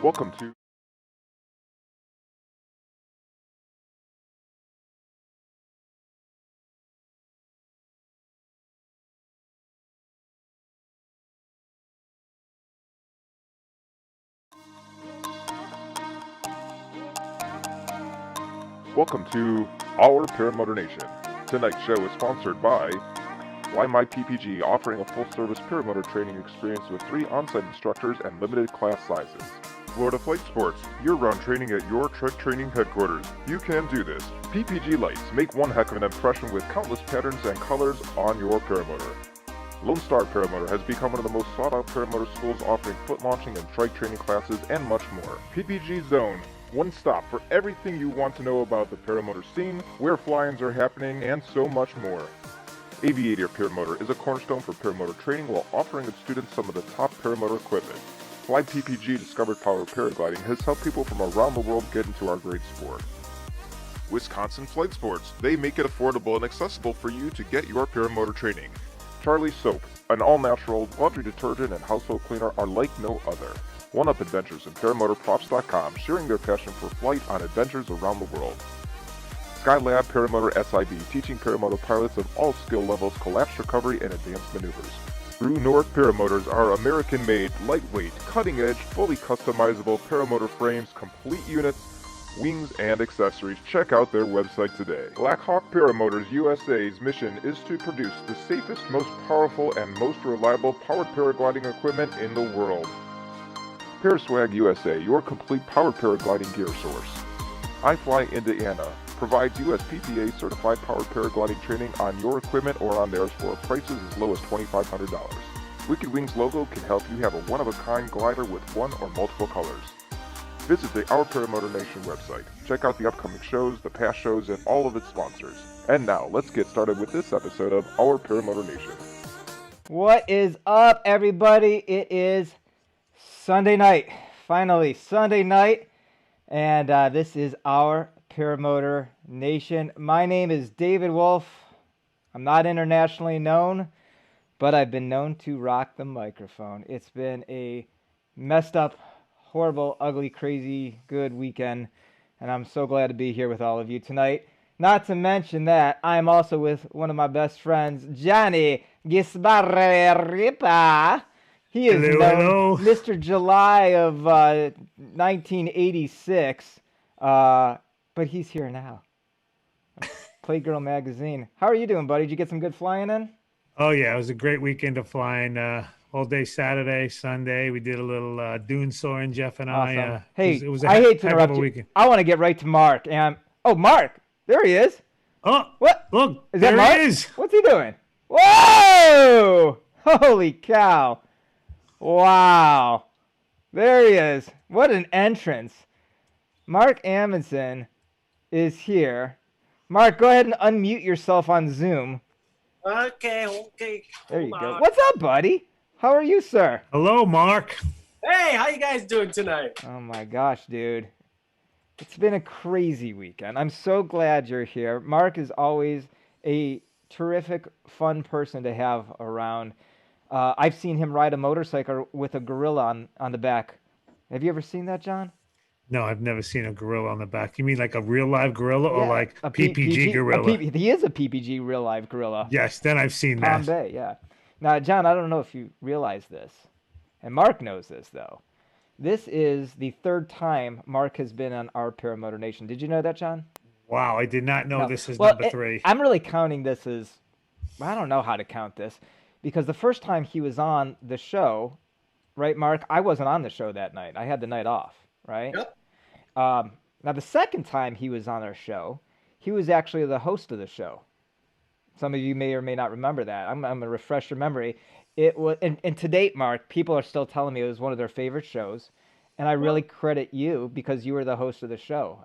Welcome to Welcome to Our Paramotor Nation. Tonight's show is sponsored by My PPG, offering a full-service paramotor training experience with 3 on-site instructors and limited class sizes. Florida Flight Sports, year-round training at your truck training headquarters. You can do this. PPG lights make one heck of an impression with countless patterns and colors on your paramotor. Lone Star Paramotor has become one of the most sought-out paramotor schools, offering foot launching and trike training classes and much more. PPG Zone, one stop for everything you want to know about the paramotor scene, where fly-ins are happening, and so much more. Aviator Paramotor is a cornerstone for paramotor training while offering its students some of the top paramotor equipment. Fly PPG Discovered Power Paragliding has helped people from around the world get into our great sport. Wisconsin Flight Sports, they make it affordable and accessible for you to get your paramotor training. Charlie Soap, an all-natural laundry detergent and household cleaner, are like no other. One Up Adventures and ParamotorProps.com, sharing their passion for flight on adventures around the world. Skylab Paramotor SIB, teaching paramotor pilots of all skill levels collapse recovery and advanced maneuvers. True North Paramotors are American-made, lightweight, cutting-edge, fully customizable paramotor frames, complete units, wings, and accessories. Check out their website today. Blackhawk Paramotors USA's mission is to produce the safest, most powerful, and most reliable powered paragliding equipment in the world. Paraswag USA, your complete powered paragliding gear source. iFly Indiana provides USPPA certified powered paragliding training on your equipment or on theirs for prices as low as $2,500. Wicked Wings logo can help you have a one-of-a-kind glider with one or multiple colors. Visit the Our Paramotor Nation website. Check out the upcoming shows, the past shows, and all of its sponsors. And now, let's get started with this episode of Our Paramotor Nation. What is up, everybody? It is Sunday night. Finally, Sunday night. And this is Our Paramotor Nation. My name is David Wolf. I'm not internationally known, but I've been known to rock the microphone. It's been a messed up, horrible, ugly, crazy, good weekend, and I'm so glad to be here with all of you tonight. Not to mention that I'm also with one of my best friends, Johnny Gisbarripa. He is hello. Mr. July of 1986, but he's here now. Playgirl Magazine. How are you doing, buddy? Did you get some good flying in? Oh, yeah. It was a great weekend of flying. All day Saturday, Sunday. We did a little dune soaring, Jeff and Awesome. I. Hey, it was a I hate to heck of interrupt a you. weekend. I want to get right to Mark. And Mark, there he is. Oh, What? look, Is that there Mark? he is. What's he doing? Whoa! Holy cow. Wow. There he is. What an entrance. Marc Amenson is here. Mark, go ahead and unmute yourself on Zoom. Okay. There you Hold go. on. What's up, buddy? How are you, sir? Hello, Mark. Hey, how you guys doing tonight? Oh my gosh, dude. It's been a crazy weekend. I'm so glad you're here. Mark is always a terrific, fun person to have around. I've seen him ride a motorcycle with a gorilla on the back. Have you ever seen that, John? No, I've never seen a gorilla on the back. You mean like a real live gorilla or Yeah, like a PPG gorilla? He is a PPG real live gorilla. Yes, then I've seen Palm that. Bay, yeah. Now, John, I don't know if you realize this, and Mark knows this, though. This is the third time Mark has been on Our Paramotor Nation. Did you know that, John? Wow, I did not know No. this is Well, number 3. I'm really counting this as, I don't know how to count this, because the first time he was on the show, right, Mark, I wasn't on the show that night. I had the night off, right? Yep. Now, the second time he was on our show, he was actually the host of the show. Some of you may or may not remember that. I'm going to refresh your memory. It was, and to date, Mark, people are still telling me it was one of their favorite shows. And I really credit you because you were the host of the show.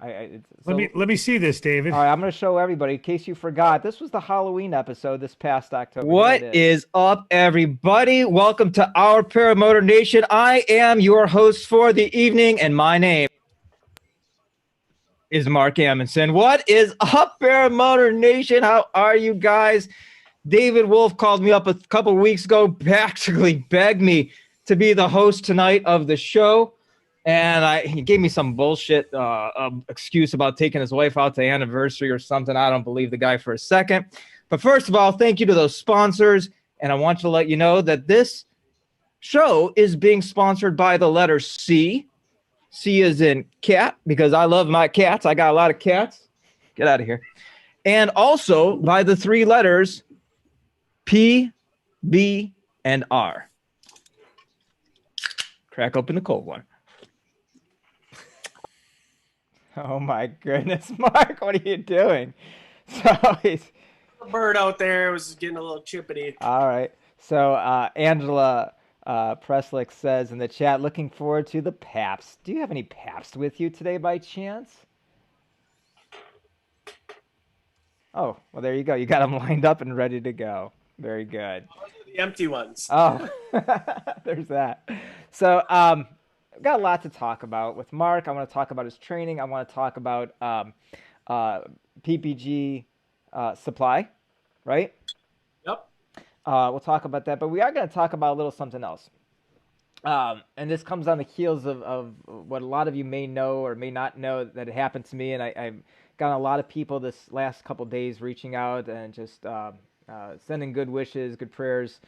Let me see this, David. All right, I'm going to show everybody in case you forgot. This was the Halloween episode this past October. What is up, everybody? Welcome to Our Paramotor Nation. I am your host for the evening, and my name is Marc Amenson. What is up, Paramotor Nation? How are you guys? David Wolf called me up a couple weeks ago, actually begged me to be the host tonight of the show. And he gave me some bullshit excuse about taking his wife out to the anniversary or something. I don't believe the guy for a second. But first of all, thank you to those sponsors. And I want to let you know that this show is being sponsored by the letter C. C is in cat, because I love my cats. I got a lot of cats. Get out of here. And also by the three letters P, B, and R. Crack open the cold one. Oh my goodness, Mark, what are you doing? So he's The bird out there was getting a little chippity. all right. So Angela Preslick says in the chat, looking forward to the Pabst. Do you have any Pabst with you today by chance? Oh, well, there you go. You got them lined up and ready to go. Very good. The empty ones. Oh, there's that. So, got a lot to talk about with Mark. I want to talk about his training. I want to talk about PPG supply, right? Yep. We'll talk about that, but we are going to talk about a little something else. And this comes on the heels of what a lot of you may know or may not know that it happened to me. And I've gotten a lot of people this last couple of days reaching out and just sending good wishes, good prayers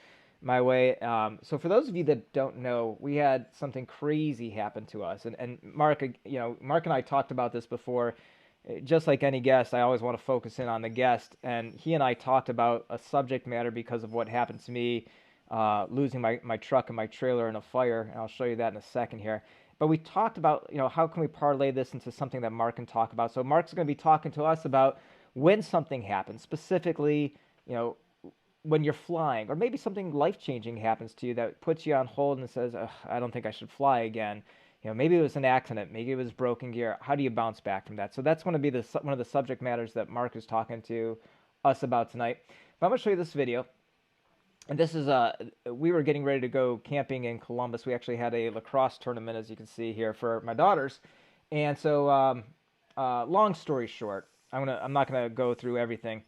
my way. So for those of you that don't know, we had something crazy happen to us. And Mark, Mark and I talked about this before. Just like any guest, I always want to focus in on the guest. And he and I talked about a subject matter because of what happened to me, losing my truck and my trailer in a fire. And I'll show you that in a second here. But we talked about, how can we parlay this into something that Mark can talk about. So Mark's going to be talking to us about when something happens, specifically, when you're flying, or maybe something life-changing happens to you that puts you on hold and says, I don't think I should fly again. Maybe it was an accident, maybe it was broken gear. How do you bounce back from that? So that's going to be one of the subject matters that Mark is talking to us about tonight. But I'm going to show you this video. And this is, we were getting ready to go camping in Columbus. We actually had a lacrosse tournament, as you can see here, for my daughters. And so, long story short, I'm not gonna go through everything.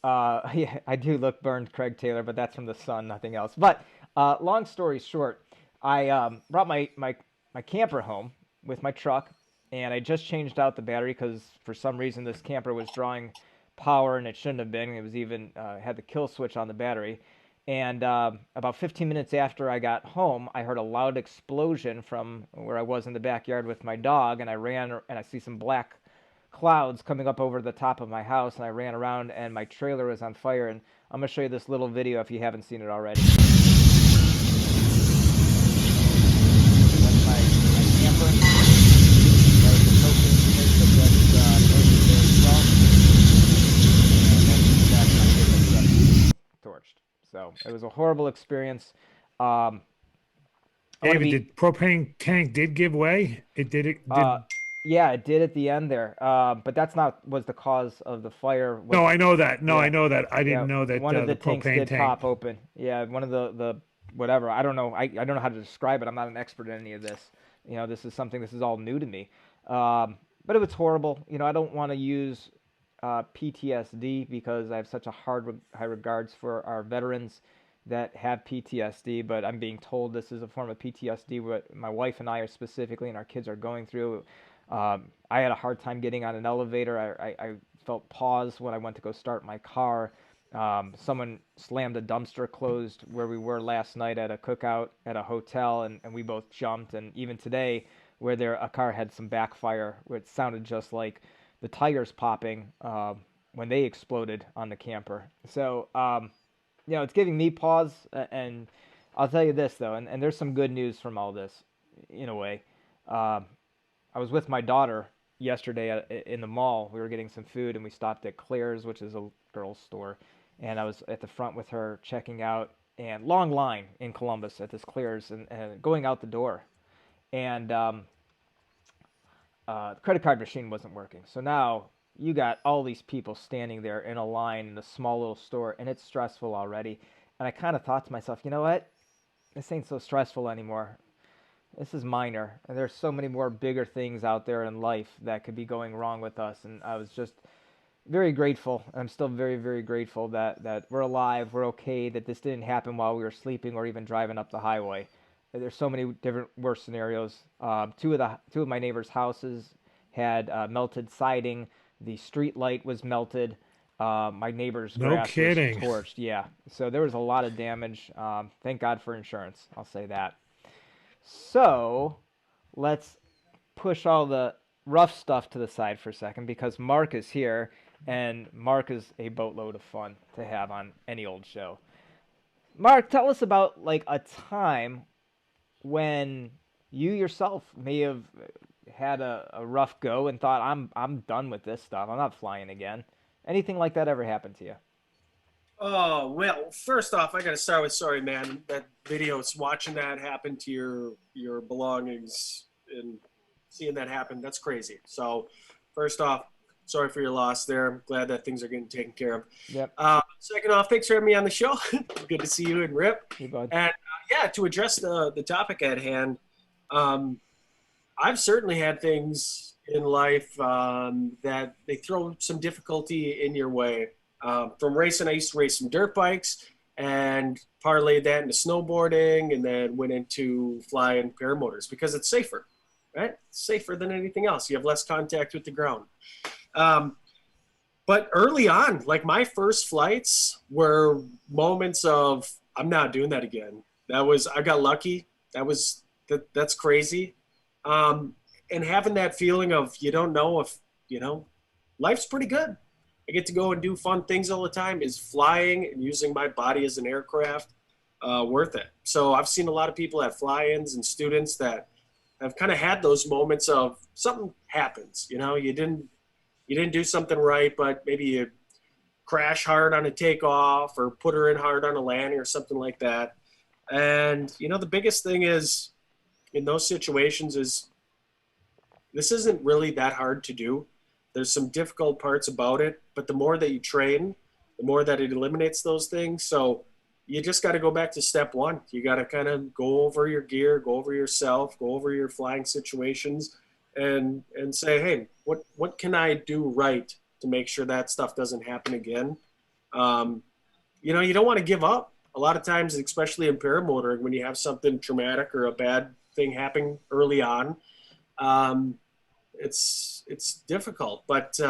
Yeah, I do look burned, Craig Taylor, but that's from the sun, nothing else. But long story short, I brought my camper home with my truck, and I just changed out the battery because for some reason this camper was drawing power and it shouldn't have been. It was even had the kill switch on the battery. And about 15 minutes after I got home, I heard a loud explosion from where I was in the backyard with my dog, and I ran, and I see some black clouds coming up over the top of my house, and I ran around, and my trailer was on fire. And I'm going to show you this little video if you haven't seen it already. That's my camper. That was the propane unit that just burst there as well. And that's my favorite torched. So it was a horrible experience. David, did propane tank give way? It did. Yeah, it did at the end there. But that's not was the cause of the fire. No, I know that. Yeah. I know that. I didn't know that one of the tanks propane did tank pop open. Yeah, one of the whatever. I don't know. I don't know how to describe it. I'm not an expert in any of this. This is all new to me. But it was horrible. I don't want to use PTSD because I have such a high regards for our veterans that have PTSD, but I'm being told this is a form of PTSD what my wife and I are specifically and our kids are going through. I had a hard time getting on an elevator. I felt pause when I went to go start my car. Someone slammed a dumpster closed where we were last night at a cookout at a hotel, and we both jumped. And even today, where a car had some backfire, where it sounded just like the tires popping when they exploded on the camper. So, it's giving me pause. And I'll tell you this, though, and there's some good news from all this, in a way. I was with my daughter yesterday in the mall. We were getting some food, and we stopped at Claire's, which is a girls' store. And I was at the front with her checking out, and long line in Columbus at this Claire's, and going out the door. And the credit card machine wasn't working. So now you got all these people standing there in a line in a small little store, and it's stressful already. And I kind of thought to myself, you know what? This ain't so stressful anymore. This is minor, and there's so many more bigger things out there in life that could be going wrong with us. And I was just very grateful. I'm still very, very grateful that we're alive, we're okay, that this didn't happen while we were sleeping or even driving up the highway. there's so many different worse scenarios. Two of my neighbors' houses had melted siding. The street light was melted. My neighbor's No grass kidding. was torched. Yeah, so there was a lot of damage. Thank God for insurance. I'll say that. So let's push all the rough stuff to the side for a second because Mark is here, and Mark is a boatload of fun to have on any old show. Mark, tell us about like a time when you yourself may have had a rough go and thought, I'm done with this stuff. I'm not flying again. Anything like that ever happened to you? Oh, well, first off, I got to start with sorry, man. That video, watching that happen to your belongings and seeing that happen, that's crazy. So, first off, sorry for your loss there. I'm glad that things are getting taken care of. Yep. Second off, thanks for having me on the show. Good to see you and Rip. Hey, bud. And yeah, to address the topic at hand, I've certainly had things in life that they throw some difficulty in your way. From racing, I used to race some dirt bikes and parlayed that into snowboarding and then went into flying paramotors because it's safer, right? It's safer than anything else. You have less contact with the ground. But early on, like my first flights were moments of, I'm not doing that again. I got lucky. That's crazy. And having that feeling of, you don't know if, life's pretty good. I get to go and do fun things all the time. Is flying and using my body as an aircraft worth it? So I've seen a lot of people at fly-ins and students that have kind of had those moments of something happens. You didn't do something right, but maybe you crash hard on a takeoff or put her in hard on a landing or something like that. And the biggest thing is in those situations is this isn't really that hard to do. There's some difficult parts about it, but the more that you train, the more that it eliminates those things. So you just got to go back to step one. You got to kind of go over your gear, go over yourself, go over your flying situations and say, hey, what can I do right to make sure that stuff doesn't happen again? You don't want to give up. A lot of times, especially in paramotoring, when you have something traumatic or a bad thing happen early on, it's difficult. But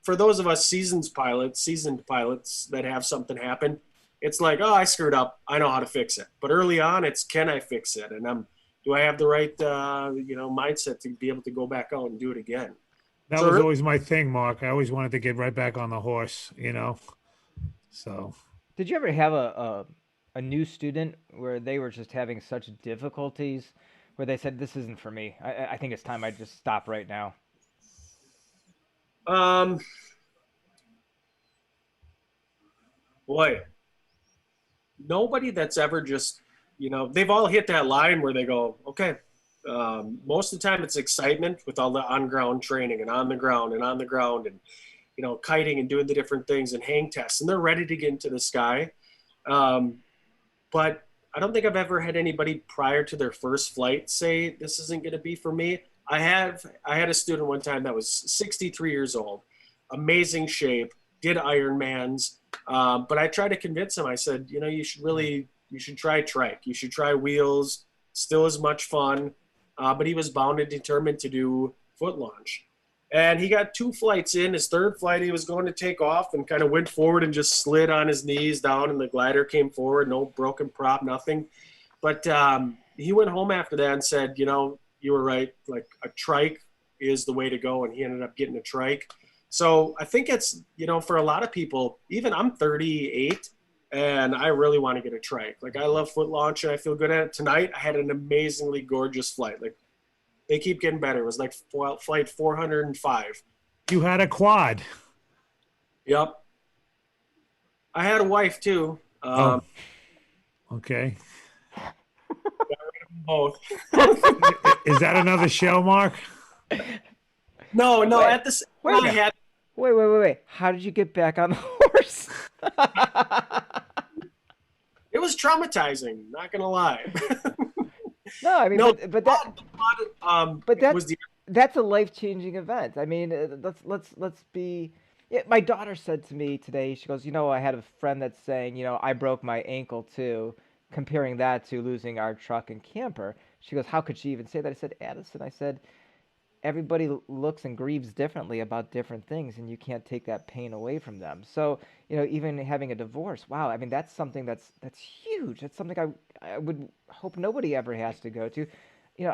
for those of us seasoned pilots that have something happen, it's like, oh, I screwed up. I know how to fix it. But early on, it's can I fix it? And do I have the right mindset to be able to go back out and do it again? That was always my thing, Mark. I always wanted to get right back on the horse, So. Did you ever have a new student where they were just having such difficulties where they said, this isn't for me? I think it's time I just stop right now. Boy, nobody that's ever just, they've all hit that line where they go, okay. Most of the time it's excitement with all the on-ground training and on the ground and, kiting and doing the different things and hang tests, and they're ready to get into the sky. But I don't think I've ever had anybody prior to their first flight say, this isn't going to be for me. I had a student one time that was 63 years old, amazing shape, did Ironmans. But I tried to convince him. I said, you should try trike. You should try wheels, still as much fun. But he was bound and determined to do foot launch. And he got 2 flights in. His third flight, he was going to take off and kind of went forward and just slid on his knees down, and the glider came forward, no broken prop, nothing. But he went home after that and said, you were right, like a trike is the way to go, and he ended up getting a trike. So I think it's, for a lot of people, even I'm 38, and I really want to get a trike. Like, I love foot launch, and I feel good at it. Tonight, I had an amazingly gorgeous flight. Like, they keep getting better. It was like flight 405. You had a quad. Yep. I had a wife, too. Okay. Both. Is that another show, Mark? No. Wait, At the Wait. How did you get back on the horse? It was traumatizing, not gonna lie. No, I mean, No, but that was the that's a life-changing event. I mean, let's be. Yeah, my daughter said to me today, she goes, I had a friend that's saying, I broke my ankle too, comparing that to losing our truck and camper. She goes, how could she even say that? I said, Addison, I said, everybody looks and grieves differently about different things, and you can't take that pain away from them. So, even having a divorce, wow, I mean, that's something that's huge. That's something I would hope nobody ever has to go to.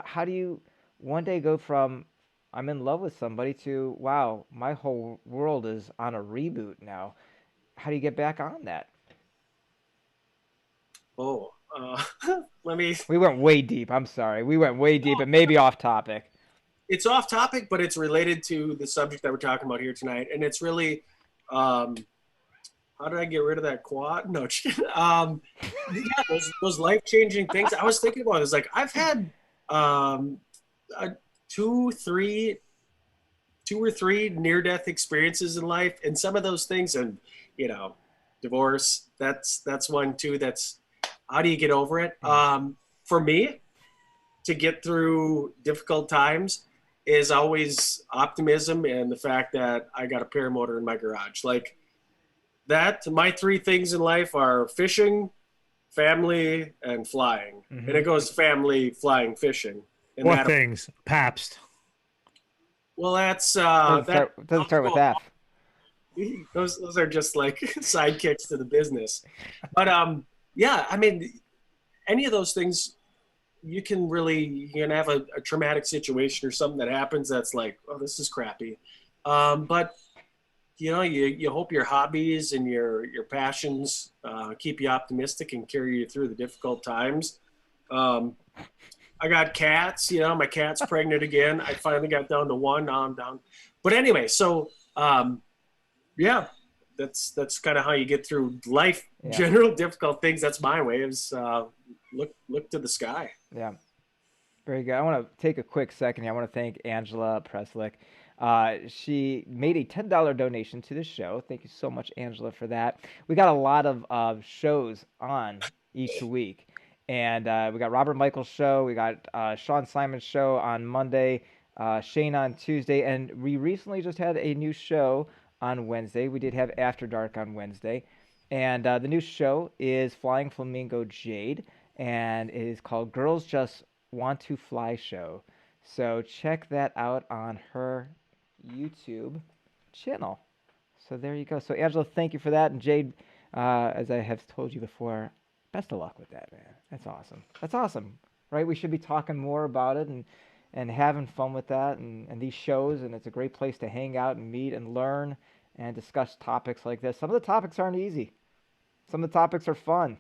How do you one day go from I'm in love with somebody to wow, my whole world is on a reboot now? How do you get back on that? Oh, let me. We went way deep. I'm sorry. We went way deep and maybe off topic. It's off topic, but it's related to the subject that we're talking about here tonight, and it's really, how did I get rid of that quad? No, yeah, those life changing things. I was thinking about it. It's like I've had two or three near death experiences in life, and some of those things, and divorce. That's one too. That's how do you get over it? For me, to get through difficult times is always optimism and the fact that I got a paramotor in my garage. Like that, my three things in life are fishing, family, and flying. Mm-hmm. And it goes family, flying, fishing. And what things? Pabst. Well, that's doesn't start with F. Those are just like sidekicks to the business. But yeah, I mean, any of those things, you can have a traumatic situation or something that happens that's like, oh, this is crappy. But you hope your hobbies and your passions keep you optimistic and carry you through the difficult times. I got cats, my cat's pregnant again. I finally got down to one, now I'm down. But anyway, so yeah, that's kind of how you get through life. Yeah. General difficult things. That's my way is look to the sky. Yeah. Very good. I want to take a quick second here. I want to thank Angela Preslick. She made a $10 donation to the show. Thank you so much, Angela, for that. We got a lot of shows on each week. And we got Robert Michael's show. We got Sean Simon's show on Monday, Shane on Tuesday. And we recently just had a new show on Wednesday. We did have After Dark on Wednesday. And the new show is Flying Flamingo Jade. And it is called Girls Just Want to Fly Show. So check that out on her YouTube channel. So there you go. So Angela, thank you for that. And Jade, as I have told you before, best of luck with that, man. That's awesome. That's awesome, right? We should be talking more about it and having fun with that and these shows. And it's a great place to hang out and meet and learn and discuss topics like this. Some of the topics aren't easy. Some of the topics are fun.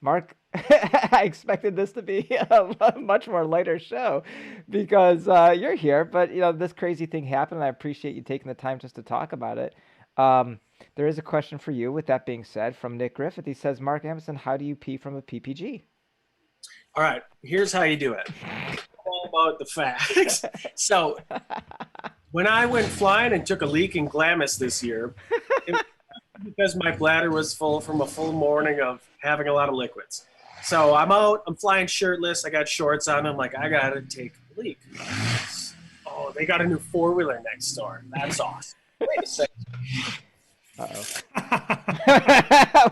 Mark, I expected this to be a much more lighter show because you're here. But, this crazy thing happened, and I appreciate you taking the time just to talk about it. There is a question for you, with that being said, from Nick Griffith. He says, Marc Amenson, how do you pee from a PPG? All right, here's how you do it. All about the facts. So when I went flying and took a leak in Glamis this year, it was because my bladder was full from a full morning of having a lot of liquids. So I'm out, I'm flying shirtless, I got shorts on, I'm like, I gotta take a leak. Oh, they got a new four-wheeler next door. That's awesome. Wait a second. Uh-oh.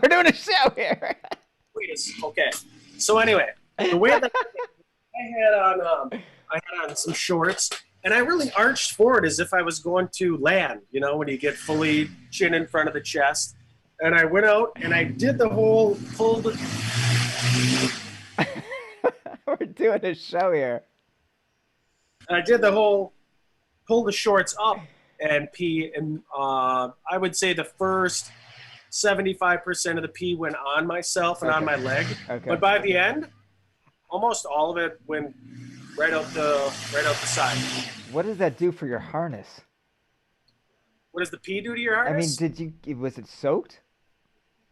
We're doing a show here. Okay. So anyway, the way that I had on some shorts, and I really arched forward as if I was going to land, when you get fully chin in front of the chest. And I went out and I did the whole pulled. We're doing a show here. I did the whole pull the shorts up and pee, and I would say the first 75% of the pee went on myself and on my leg. Okay. But by the end, almost all of it went right out the side. What does that do for your harness? What does the pee do to your harness? I mean, was it soaked?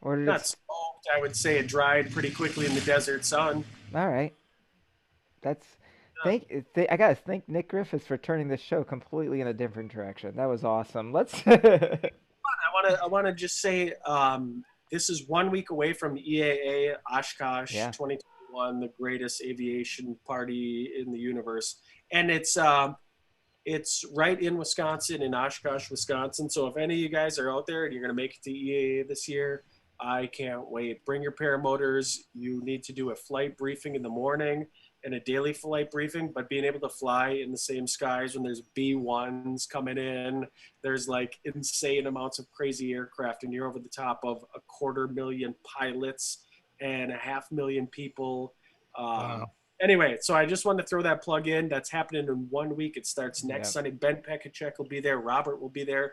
Or did Not soaked. I would say it dried pretty quickly in the desert sun. All right. That's I gotta thank Nick Griffiths for turning this show completely in a different direction. That was awesome. Let's. I want to just say this is 1 week away from EAA Oshkosh 2021, the greatest aviation party in the universe, and it's right in Wisconsin, in Oshkosh, Wisconsin. So if any of you guys are out there and you're going to make it to EAA this year, I can't wait. Bring your paramotors. You need to do a flight briefing in the morning and a daily flight briefing, but being able to fly in the same skies when there's B-1s coming in, there's like insane amounts of crazy aircraft, and you're over the top of 250,000 pilots and 500,000 people. Wow. Anyway, so I just wanted to throw that plug in. That's happening in 1 week. It starts next Yep. Sunday. Ben Pekacek will be there. Robert will be there.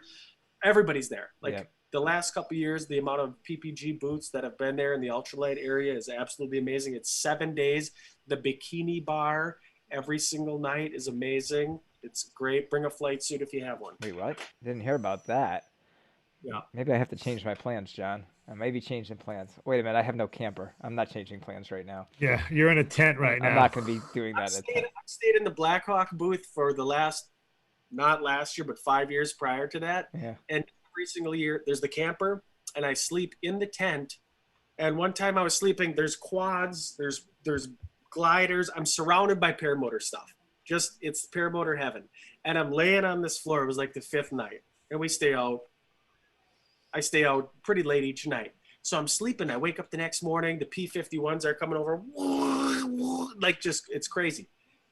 Everybody's there. Like Yep. the last couple of years, the amount of PPG booths that have been there in the ultralight area is absolutely amazing. It's 7 days. The bikini bar every single night is amazing. It's great. Bring a flight suit if you have one. Wait, what? Didn't hear about that. Yeah. Maybe I have to change my plans, John. I may be changing plans. Wait a minute, I have no camper. I'm not changing plans right now. Yeah, you're in a tent right now. I'm not going to be doing I've that. stayed in the Blackhawk booth for the last, not last year, but 5 years prior to that. Yeah. And every single year, there's the camper, and I sleep in the tent. And one time I was sleeping, there's quads, there's gliders. I'm surrounded by paramotor stuff. Just, it's paramotor heaven. And I'm laying on this floor. It was like the 5th night. And I stay out pretty late each night. So I'm sleeping. I wake up the next morning. The P-51s are coming over. Like, just, it's crazy.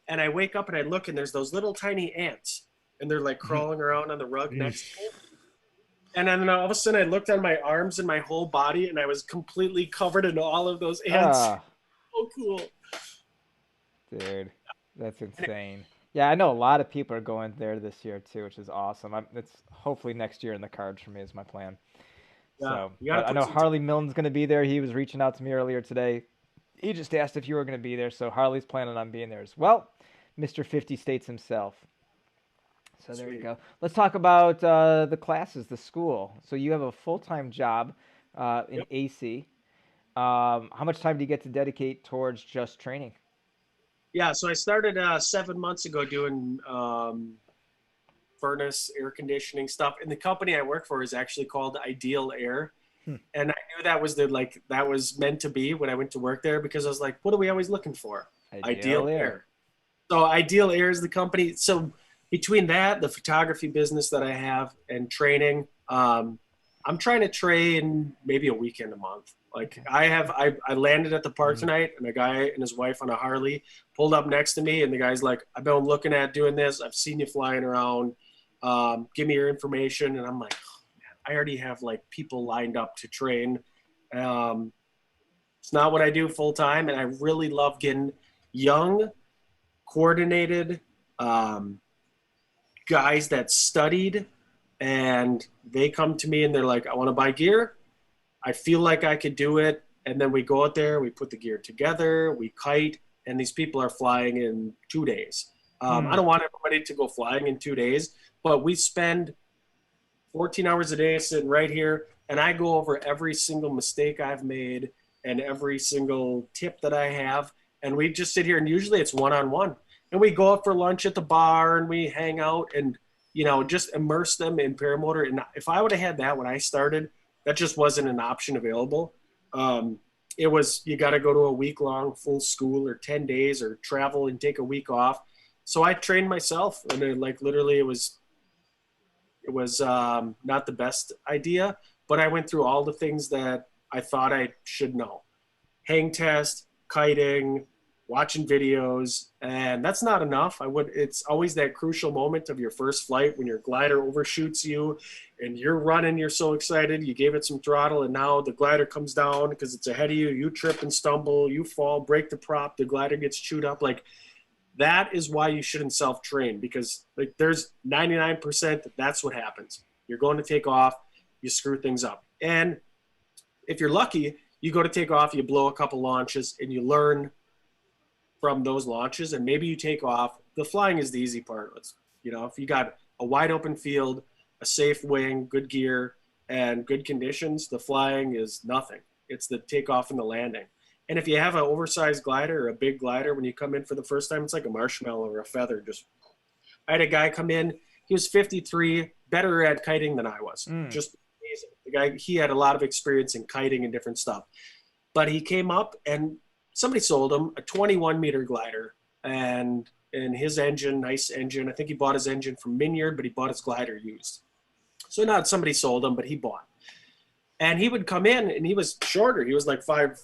And I wake up and I look, and there's those little tiny ants. And they're like crawling around on the rug next to me. And then all of a sudden I looked on my arms and my whole body, and I was completely covered in all of those ants. Ah, So cool. dude, that's insane. Yeah, I know a lot of people are going there this year too, which is awesome. It's hopefully next year in the cards for me is my plan. Yeah, So, you gotta but I put know some Harley Milne's going to be there. He was reaching out to me earlier today. He just asked if you were going to be there, so Harley's planning on being there as well. Mr. 50 States himself. So there you Sweet. go. Let's talk about the classes, the school. So you have a full-time job in Yep. AC. How much time do you get to dedicate towards just training? Yeah, so I started 7 months ago doing furnace air conditioning stuff, and the company I work for is actually called Ideal Air. And I knew that was that was meant to be when I went to work there, because I was like, what are we always looking for? Ideal Air. So Ideal Air is the company. So between that, the photography business that I have, and training, I'm trying to train maybe a weekend a month. Like I landed at the park tonight, and a guy and his wife on a Harley pulled up next to me, and the guy's like, I've been looking at doing this. I've seen you flying around. Give me your information. And I'm like, oh, man, I already have like people lined up to train. It's not what I do full time. And I really love getting young, coordinated guys that studied, and they come to me and they're like, I want to buy gear. I feel like I could do it. And then we go out there, we put the gear together, we kite, and these people are flying in 2 days. I don't want everybody to go flying in 2 days, but we spend 14 hours a day sitting right here, and I go over every single mistake I've made and every single tip that I have. And we just sit here, and usually it's one-on-one. And we go out for lunch at the bar, and we hang out and, just immerse them in paramotor. And if I would have had that when I started, that just wasn't an option available. It was, you got to go to a week-long full school or 10 days or travel and take a week off. So I trained myself, and then literally it was not the best idea, but I went through all the things that I thought I should know. Hang test, kiting, watching videos, and that's not enough. It's always that crucial moment of your first flight when your glider overshoots you and you're running, you're so excited, you gave it some throttle, and now the glider comes down because it's ahead of you, you trip and stumble, you fall, break the prop, the glider gets chewed up. That is why you shouldn't self-train, because there's 99% that's what happens. You're going to take off, you screw things up. And if you're lucky, you go to take off, you blow a couple launches, and you learn from those launches, and maybe you take off. The flying is the easy part. If you got a wide open field, a safe wing, good gear, and good conditions, the flying is nothing. It's the takeoff and the landing. And if you have an oversized glider or a big glider, when you come in for the first time, it's like a marshmallow or a feather. I had a guy come in, he was 53, better at kiting than I was. Just amazing. The guy, he had a lot of experience in kiting and different stuff. But he came up, and somebody sold him a 21-meter glider, and his engine, nice engine. I think he bought his engine from Minyard, but he bought his glider used. So not somebody sold him, but he bought. And he would come in, and he was shorter. He was like 5'3",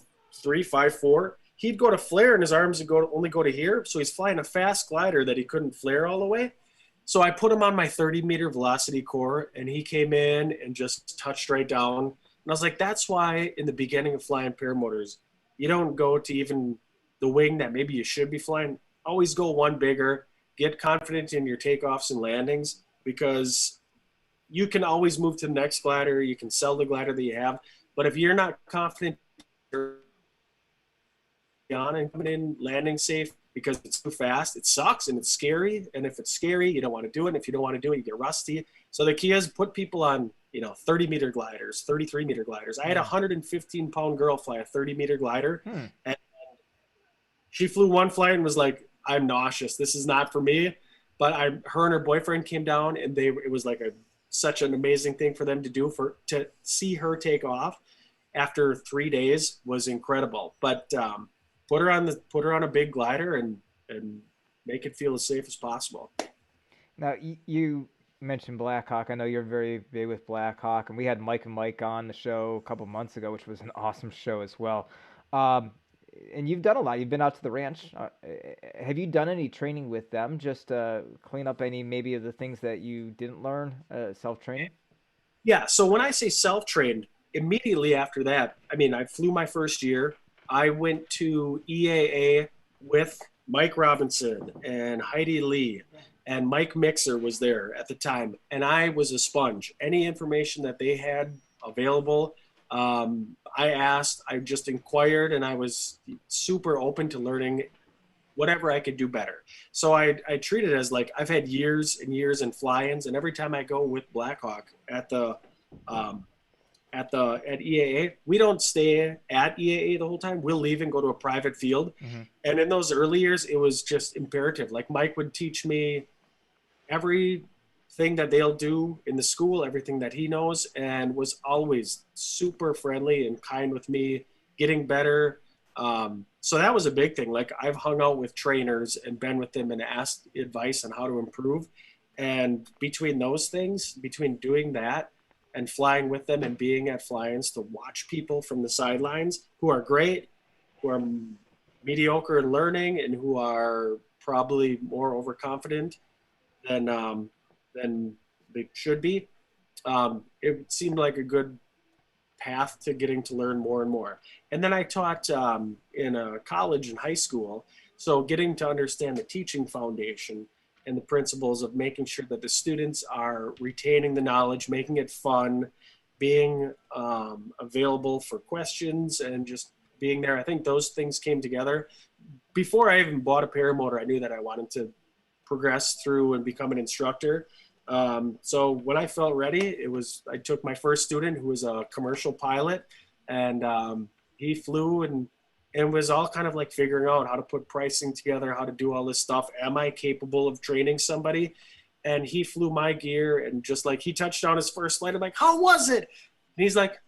5'4". He'd go to flare, and his arms would only go to here. So he's flying a fast glider that he couldn't flare all the way. So I put him on my 30-meter velocity core, and he came in and just touched right down. And I was like, that's why in the beginning of flying paramotors, you don't go to even the wing that maybe you should be flying. Always go one bigger. Get confident in your takeoffs and landings, because you can always move to the next glider. You can sell the glider that you have. But if you're not confident on and coming in landing safe because it's too fast, it sucks and it's scary. And if it's scary, you don't want to do it. And if you don't want to do it, you get rusty. So the key is put people on, 30-meter gliders, 33-meter gliders. I had a 115-pound girl fly a 30-meter glider. And she flew one flight and was like, I'm nauseous. This is not for me. But her and her boyfriend came down, and it was like such an amazing thing for them to do. To see her take off after 3 days was incredible. But put her on a big glider and make it feel as safe as possible. Now you mentioned Blackhawk. I know you're very big with Blackhawk, and we had Mike and Mike on the show a couple months ago, which was an awesome show as well. And you've done a lot. You've been out to the ranch. Have you done any training with them, just to clean up any maybe of the things that you didn't learn, self-training? Yeah. So when I say self-trained, immediately after that, I flew my first year. I went to EAA with Mike Robinson and Heidi Lee, and Mike Mixer was there at the time. And I was a sponge. Any information that they had available, I asked, I just inquired, and I was super open to learning whatever I could do better. So I treat it as like I've had years and years in fly-ins, and every time I go with Blackhawk at EAA, we don't stay at EAA the whole time. We'll leave and go to a private field. And in those early years, it was just imperative. Like Mike would teach me everything that they'll do in the school, everything that he knows, and was always super friendly and kind with me, getting better. So that was a big thing. Like I've hung out with trainers and been with them and asked advice on how to improve. And between those things, between doing that and flying with them and being at fly-ins to watch people from the sidelines who are great, who are mediocre in learning, and who are probably more overconfident than they should be, it seemed like a good path to getting to learn more and more. And then I taught in a college and high school, so getting to understand the teaching foundation and the principles of making sure that the students are retaining the knowledge, making it fun, being available for questions, and just being there. I think those things came together. Before I even bought a paramotor, I knew that I wanted to progress through and become an instructor. So when I felt ready, I took my first student, who was a commercial pilot, and he flew, and it was all kind of like figuring out how to put pricing together, how to do all this stuff. Am I capable of training somebody? And he flew my gear, and just like he touched on his first flight, I'm like, how was it? And he's like,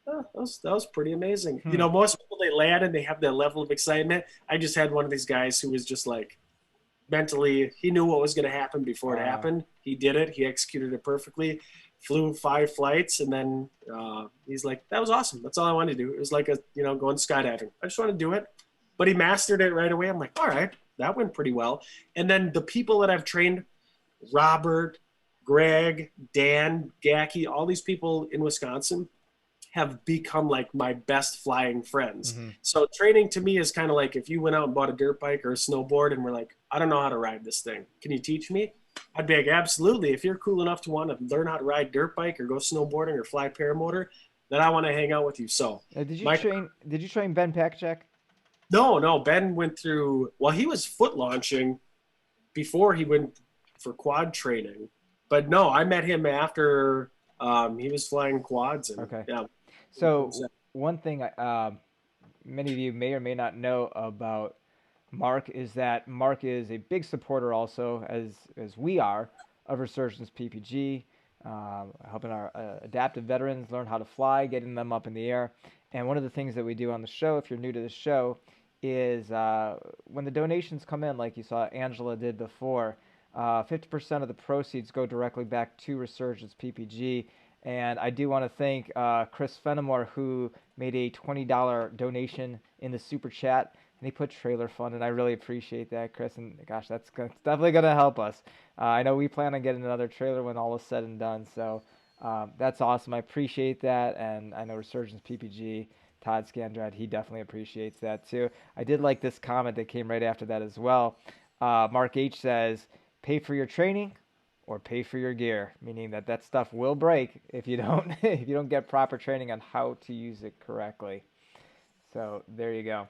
oh, that was pretty amazing. Most people, they land and they have that level of excitement. I just had one of these guys who was just like, mentally, he knew what was going to happen before it happened. He did it. He executed it perfectly. Flew 5 flights, and then he's like, that was awesome. That's all I wanted to do. It was like going skydiving. I just want to do it. But he mastered it right away. I'm like, all right, that went pretty well. And then the people that I've trained, Robert, Greg, Dan, Gacky, all these people in Wisconsin have become like my best flying friends. So training to me is kind of like if you went out and bought a dirt bike or a snowboard and were like, I don't know how to ride this thing. Can you teach me? I'd be like, absolutely. If you're cool enough to want to learn how to ride dirt bike or go snowboarding or fly paramotor, then I want to hang out with you. So Did you train Ben Pakchek? No. Ben went through, he was foot launching before he went for quad training. But no, I met him after he was flying quads. And, okay. Yeah. So one thing many of you may or may not know about Marc is that Marc is a big supporter also, as we are, of Resurgence PPG, helping our adaptive veterans learn how to fly, getting them up in the air. And one of the things that we do on the show, if you're new to the show, is when the donations come in, like you saw Angela did before, 50% of the proceeds go directly back to Resurgence PPG. And I do want to thank Chris Fenimore, who made a $20 donation in the super chat, and he put trailer fund, and I really appreciate that, Chris. And gosh, that's definitely going to help us. I know we plan on getting another trailer when all is said and done, so that's awesome. I appreciate that, and I know Resurgence PPG, Todd Scandrad, he definitely appreciates that too. I did like this comment that came right after that as well. Mark H says, "Pay for your training or pay for your gear," meaning that stuff will break if you don't if you don't get proper training on how to use it correctly. So there you go.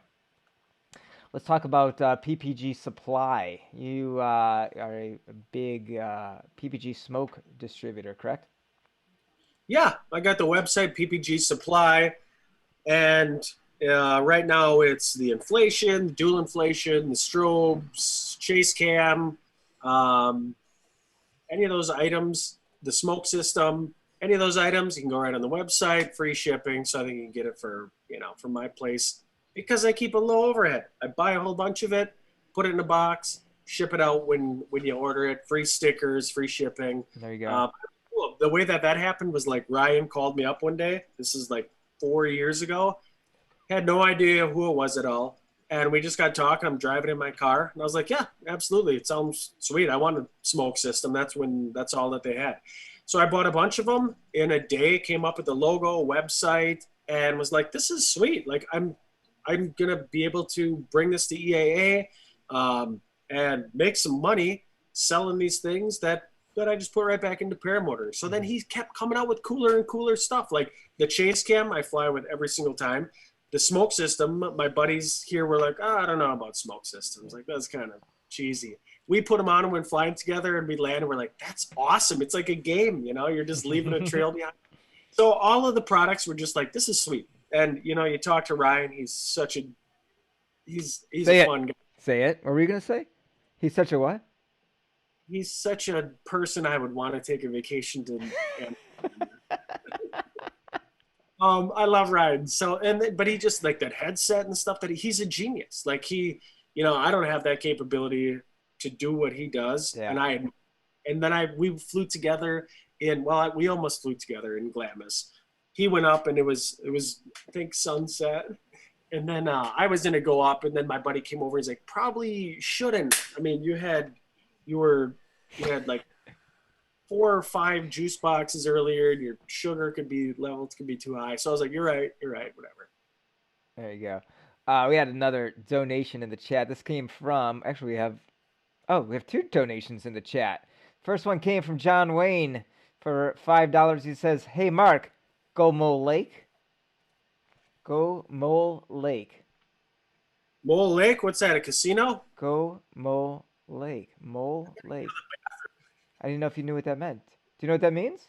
Let's talk about PPG Supply. You are a big PPG smoke distributor, correct? Yeah, I got the website PPG Supply, and right now it's the inflation, dual inflation, the strobes, chase cam, any of those items, the smoke system, any of those items, you can go right on the website, free shipping. So I think you can get it for, from my place, because I keep a low overhead. I buy a whole bunch of it, put it in a box, ship it out when you order it, free stickers, free shipping. There you go. The way that happened was like Ryan called me up one day. This is like 4 years ago. Had no idea who it was at all. And we just got talking. I'm driving in my car, and I was like, "Yeah, absolutely. It sounds sweet. I want a smoke system." That's all that they had. So I bought a bunch of them in a day. Came up with the logo, website, and was like, "This is sweet. Like I'm gonna be able to bring this to EAA and make some money selling these things that I just put right back into Paramotor." So then he kept coming out with cooler and cooler stuff, like the chase cam I fly with every single time. The smoke system, my buddies here were like, "Oh, I don't know about smoke systems. Like, that's kind of cheesy." We put them on and went flying together, and we land, and we're like, "That's awesome. It's like a game, You're just leaving a trail behind." So all of the products were just like, "This is sweet." And, you talk to Ryan, he's a fun guy. Say it. What were you going to say? He's such a what? He's such a person I would want to take a vacation to. I love Ryan. But he just like that headset and stuff he's a genius. Like I don't have that capability to do what he does. Yeah. We flew together we almost flew together in Glamis. He went up and it was I think sunset. And then I was going to go up, and then my buddy came over. He's like, "Probably shouldn't. I mean, you had like 4 or 5 juice boxes earlier, and your sugar levels could be too high." So I was like, you're right, whatever. There you go. We had another donation in the chat. This came from, actually we have 2 donations in the chat. First one came from John Wayne for $5. He says, "Hey Mark, go Mole Lake." Go Mole Lake. Mole Lake? What's that, a casino? Go Mole Lake. Mole Lake. I didn't know if you knew what that meant. Do you know what that means?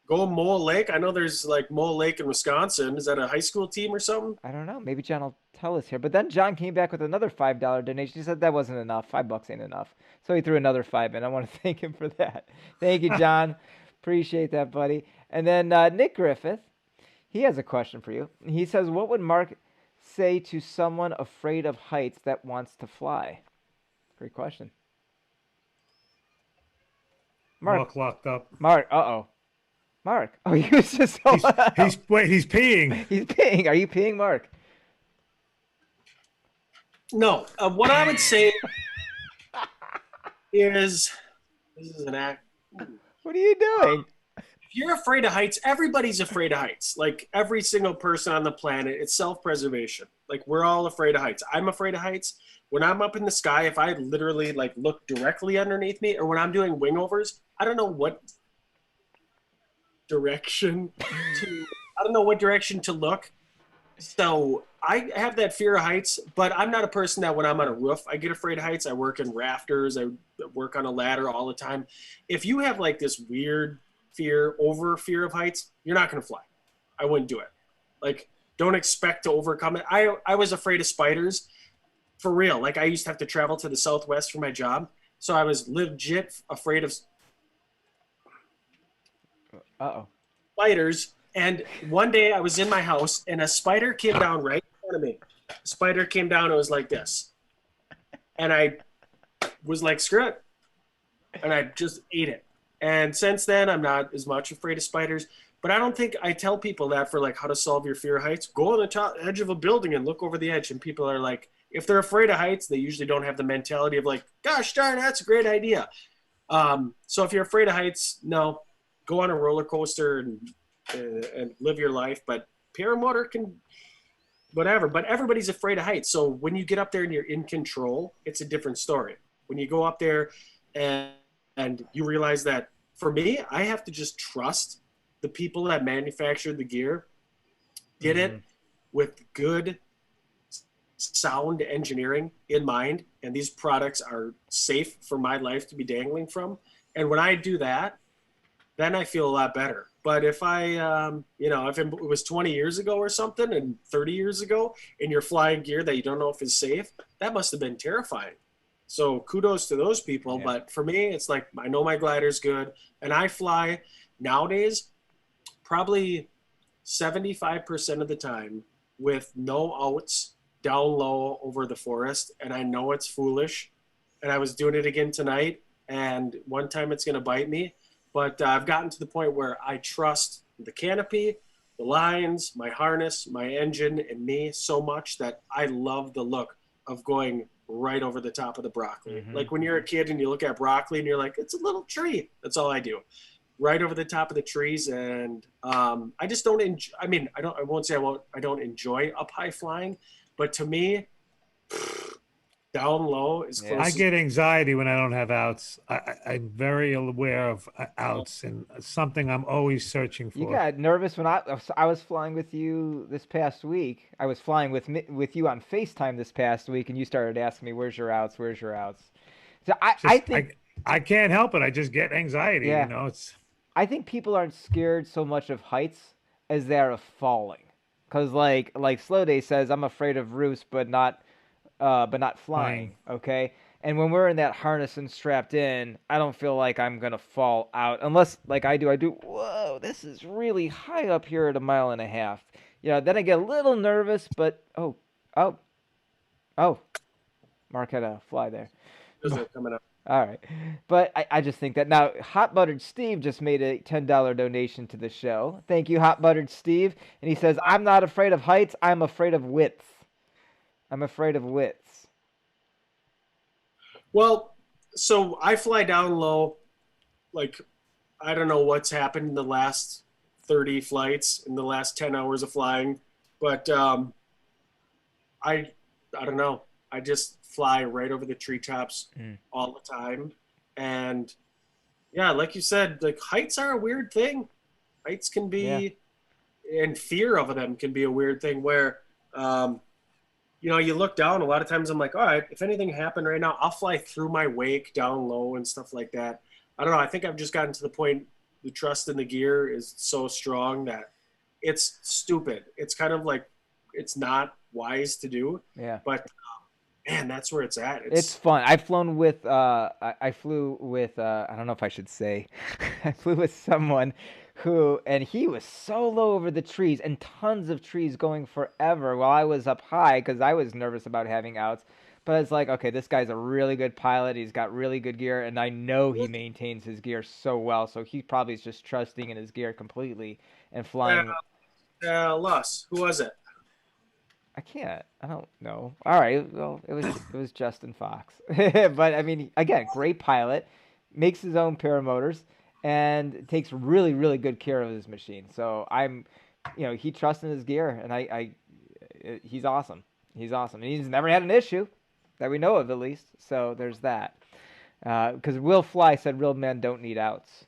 Go Mole Lake? I know there's like Mole Lake in Wisconsin. Is that a high school team or something? I don't know. Maybe John will tell us here. But then John came back with another $5 donation. He said that wasn't enough. $5 ain't enough. So he threw another 5 in. I want to thank him for that. Thank you, John. Appreciate that, buddy. And then Nick Griffith, he has a question for you. He says, "What would Mark say to someone afraid of heights that wants to fly?" Great question. Mark locked up. Mark, Mark. Oh, he was just. He's peeing. He's peeing. Are you peeing, Mark? No. What I would say is, this is an act. What are you doing? If you're afraid of heights, everybody's afraid of heights. Like every single person on the planet, it's self-preservation. Like we're all afraid of heights. I'm afraid of heights. When I'm up in the sky, if I literally like look directly underneath me, or when I'm doing wingovers, I don't know what direction to look. So I have that fear of heights, but I'm not a person that when I'm on a roof, I get afraid of heights. I work in rafters. I work on a ladder all the time. If you have like this weird fear of heights, you're not going to fly. I wouldn't do it. Like, don't expect to overcome it. I was afraid of spiders for real. Like I used to have to travel to the Southwest for my job. So I was legit afraid of spiders. And one day I was in my house and a spider came down right in front of me. A spider came down. It was like this. And I was like, screw it. And I just ate it. And since then, I'm not as much afraid of spiders. But I don't think I tell people that for like how to solve your fear of heights. Go on the top edge of a building and look over the edge. And people are like, if they're afraid of heights, they usually don't have the mentality of like, gosh darn, that's a great idea. So if you're afraid of heights, no, go on a roller coaster and live your life. But paramotor can, whatever. But everybody's afraid of heights. So when you get up there and you're in control, it's a different story. When you go up there and you realize that, for me, I have to just trust the people that manufactured the gear did it with good sound engineering in mind, and these products are safe for my life to be dangling from. And when I do that, then I feel a lot better. But if if it was 20 years ago or something and 30 years ago and you're flying gear that you don't know if is safe, that must have been terrifying. So kudos to those people. Yeah. But for me, it's like, I know my glider's good, and I fly nowadays probably 75% of the time with no outs down low over the forest. And I know it's foolish. And I was doing it again tonight. And one time it's going to bite me. But I've gotten to the point where I trust the canopy, the lines, my harness, my engine, and me so much that I love the look of going right over the top of the broccoli. Like when you're a kid and you look at broccoli and you're like, it's a little tree. That's all I do. Right over the top of the trees. And I just don't enjoy, I won't say I don't enjoy up high flying, but to me, down low is close. I get anxiety when I don't have outs. I'm very aware of outs, and something I'm always searching for. You got nervous when I was flying with you this past week. I was flying with you on FaceTime this past week, and you started asking me, "Where's your outs? Where's your outs?" So I think I can't help it. I just get anxiety. Yeah. You know, I think people aren't scared so much of heights as they are of falling. Because like Slow Day says, I'm afraid of roofs, but not flying. Okay. And when we're in that harness and strapped in, I don't feel like I'm going to fall out unless like I do, whoa, this is really high up here at 1.5 miles. Then I get a little nervous, but oh, Mark had a fly there. Is it coming up? All right. But I just think that now Hot Buttered Steve just made a $10 donation to the show. Thank you, Hot Buttered Steve. And he says, I'm not afraid of heights. I'm afraid of width. I'm afraid of widths. Well, so I fly down low. Like, I don't know what's happened in the last 30 flights, in the last 10 hours of flying. But I don't know. I just fly right over the treetops all the time. And yeah, like you said, like heights are a weird thing. Heights can be, and fear of them can be a weird thing where, you look down, a lot of times I'm like, all right, if anything happened right now, I'll fly through my wake down low and stuff like that. I don't know. I think I've just gotten to the point, the trust in the gear is so strong that it's stupid. It's kind of like, it's not wise to do. Yeah. But man, that's where it's at. It's fun. I've flown with, I flew with, I don't know if I should say, I flew with someone and he was so low over the trees and tons of trees going forever while I was up high because I was nervous about having outs. But it's like, okay, this guy's a really good pilot. He's got really good gear, and I know he maintains his gear so well. So he probably is just trusting in his gear completely and flying. Lus, who was it? I don't know. All right. Well, it was Justin Fox. But I mean, again, great pilot, makes his own paramotors and takes really, really good care of his machine. So he trusts in his gear, and he's awesome. He's awesome. And he's never had an issue that we know of, at least. So there's that. Because Will Fly said real men don't need outs.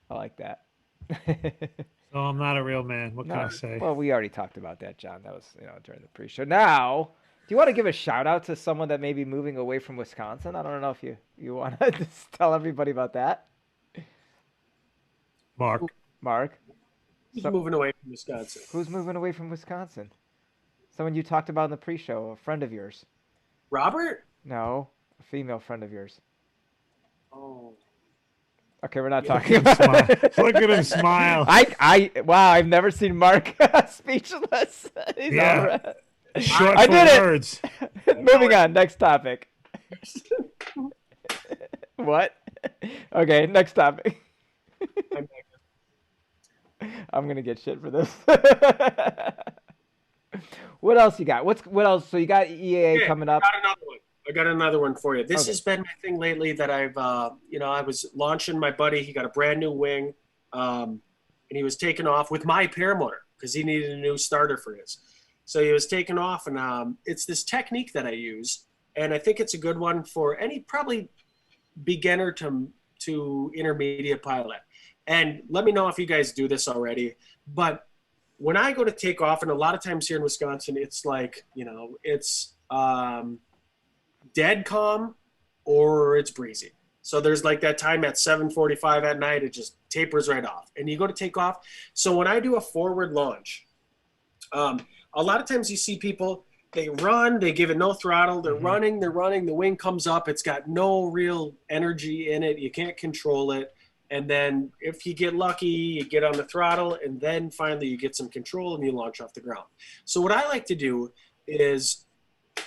I like that. So I'm not a real man. What can I say? Well, we already talked about that, John. That was during the pre-show. Now, do you want to give a shout out to someone that may be moving away from Wisconsin? I don't know if you want to just tell everybody about that. Mark. Who's moving away from Wisconsin? Who's moving away from Wisconsin? Someone you talked about in the pre-show, a friend of yours. Robert? No, a female friend of yours. Oh. Okay, we're not talking about it. Look at him smile. Wow, I've never seen Mark speechless. He's Short I did words. Moving on, next topic. What? Okay, next topic. I'm I'm gonna get shit for this. What else you got? What else? So you got EAA Okay, coming up. I got another one. I got another one for you. This Okay. has been my thing lately that I've, I was launching my buddy. He got a brand new wing, and he was taking off with my paramotor because he needed a new starter for his. So he was taking off, and it's this technique that I use, and I think it's a good one for any probably beginner to intermediate pilot. And let me know if you guys do this already. But when I go to take off, and a lot of times here in Wisconsin, it's like, it's dead calm or it's breezy. So there's like that time at 7:45 at night, it just tapers right off. And you go to take off. So when I do a forward launch, a lot of times you see people, they run, they give it no throttle, they're running, the wing comes up, it's got no real energy in it, you can't control it. And then if you get lucky, you get on the throttle, and then finally you get some control and you launch off the ground. So what I like to do is,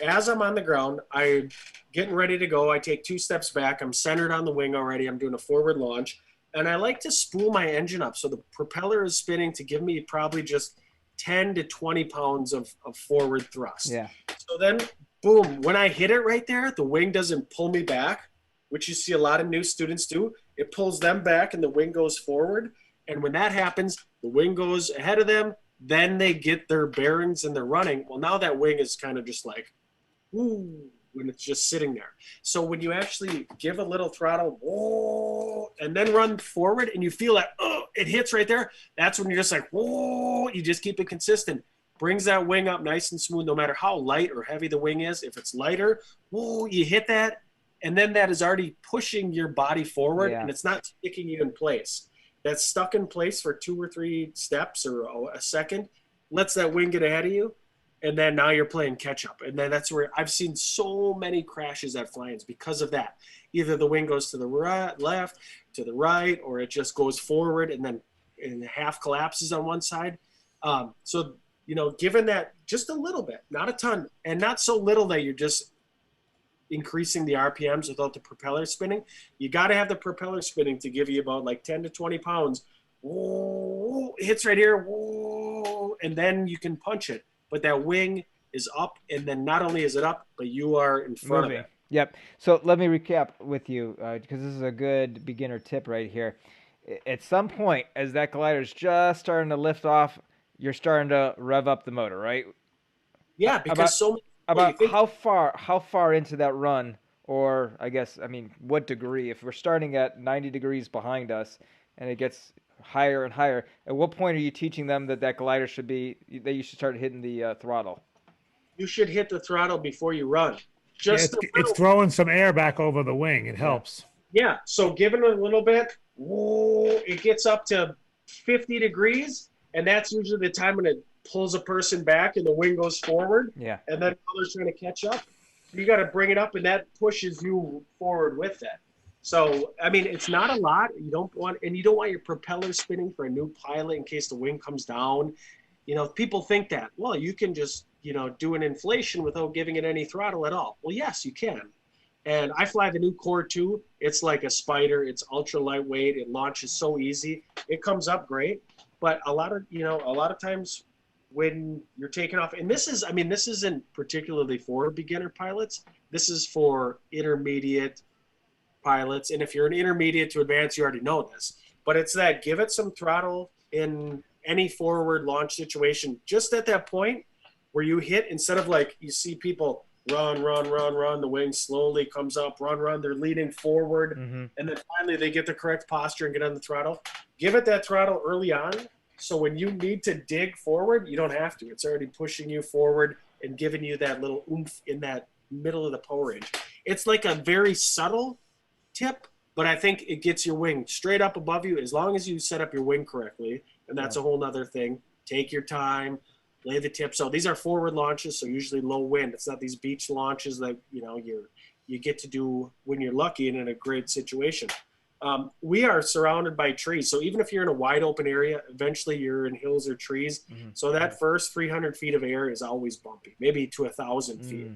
as I'm on the ground, I'm getting ready to go, I take 2 steps back, I'm centered on the wing already, I'm doing a forward launch, and I like to spool my engine up so the propeller is spinning to give me probably just 10 to 20 pounds of forward thrust. Yeah. So then, boom, when I hit it right there, the wing doesn't pull me back, which you see a lot of new students do. It pulls them back and the wing goes forward. And when that happens, the wing goes ahead of them. Then they get their bearings and they're running. Well, now that wing is kind of just like, ooh, when it's just sitting there. So when you actually give a little throttle, whoa, and then run forward and you feel that, oh, it hits right there, that's when you're just like, whoa, you just keep it consistent. Brings that wing up nice and smooth, no matter how light or heavy the wing is. If it's lighter, whoa, you hit that, and then that is already pushing your body forward, and it's not sticking you in place. That's stuck in place for 2 or 3 steps or a second, lets that wing get ahead of you, and then now you're playing catch up. And then that's where I've seen so many crashes at fly-ins because of that. Either the wing goes to the right, left, to the right, or it just goes forward and then half collapses on one side. So, given that just a little bit, not a ton, and not so little that you're just increasing the RPMs without the propeller spinning, you got to have the propeller spinning to give you about like 10 to 20 pounds. Whoa, it hits right here, whoa, and then you can punch it. But that wing is up, and then not only is it up, but you are in front of it. Yep. So let me recap with you, because this is a good beginner tip right here. At some point, as that glider is just starting to lift off, you're starting to rev up the motor, right? Yeah, because how far into that run, or what degree? If we're starting at 90 degrees behind us and it gets higher and higher, at what point are you teaching them that glider should be, that you should start hitting the throttle? You should hit the throttle before you run. It's throwing some air back over the wing. It helps. Yeah, so give it a little bit. Whoa, it gets up to 50 degrees, and that's usually the time when it pulls a person back and the wing goes forward. Yeah. And then others trying to catch up. You got to bring it up, and that pushes you forward with it. So, it's not a lot. You don't want your propeller spinning for a new pilot in case the wing comes down. People think that, well, you can just, do an inflation without giving it any throttle at all. Well, yes, you can. And I fly the new Core 2. It's like a spider. It's ultra lightweight. It launches so easy. It comes up great. But a lot of times when you're taking off, and this isn't particularly for beginner pilots. This is for intermediate pilots. And if you're an intermediate to advanced, you already know this. But it's that give it some throttle in any forward launch situation, just at that point where you hit, instead of like you see people run, the wing slowly comes up, run, they're leaning forward, and then finally they get the correct posture and get on the throttle. Give it that throttle early on, so when you need to dig forward, you don't have to. It's already pushing you forward and giving you that little oomph in that middle of the power range. It's like a very subtle tip, but I think it gets your wing straight up above you as long as you set up your wing correctly, and that's a whole nother thing. Take your time, lay the tip. So these are forward launches, so usually low wind. It's not these beach launches that you get to do when you're lucky and in a great situation. We are surrounded by trees, so even if you're in a wide open area, eventually you're in hills or trees. So that first 300 feet of air is always bumpy, maybe to 1,000 feet.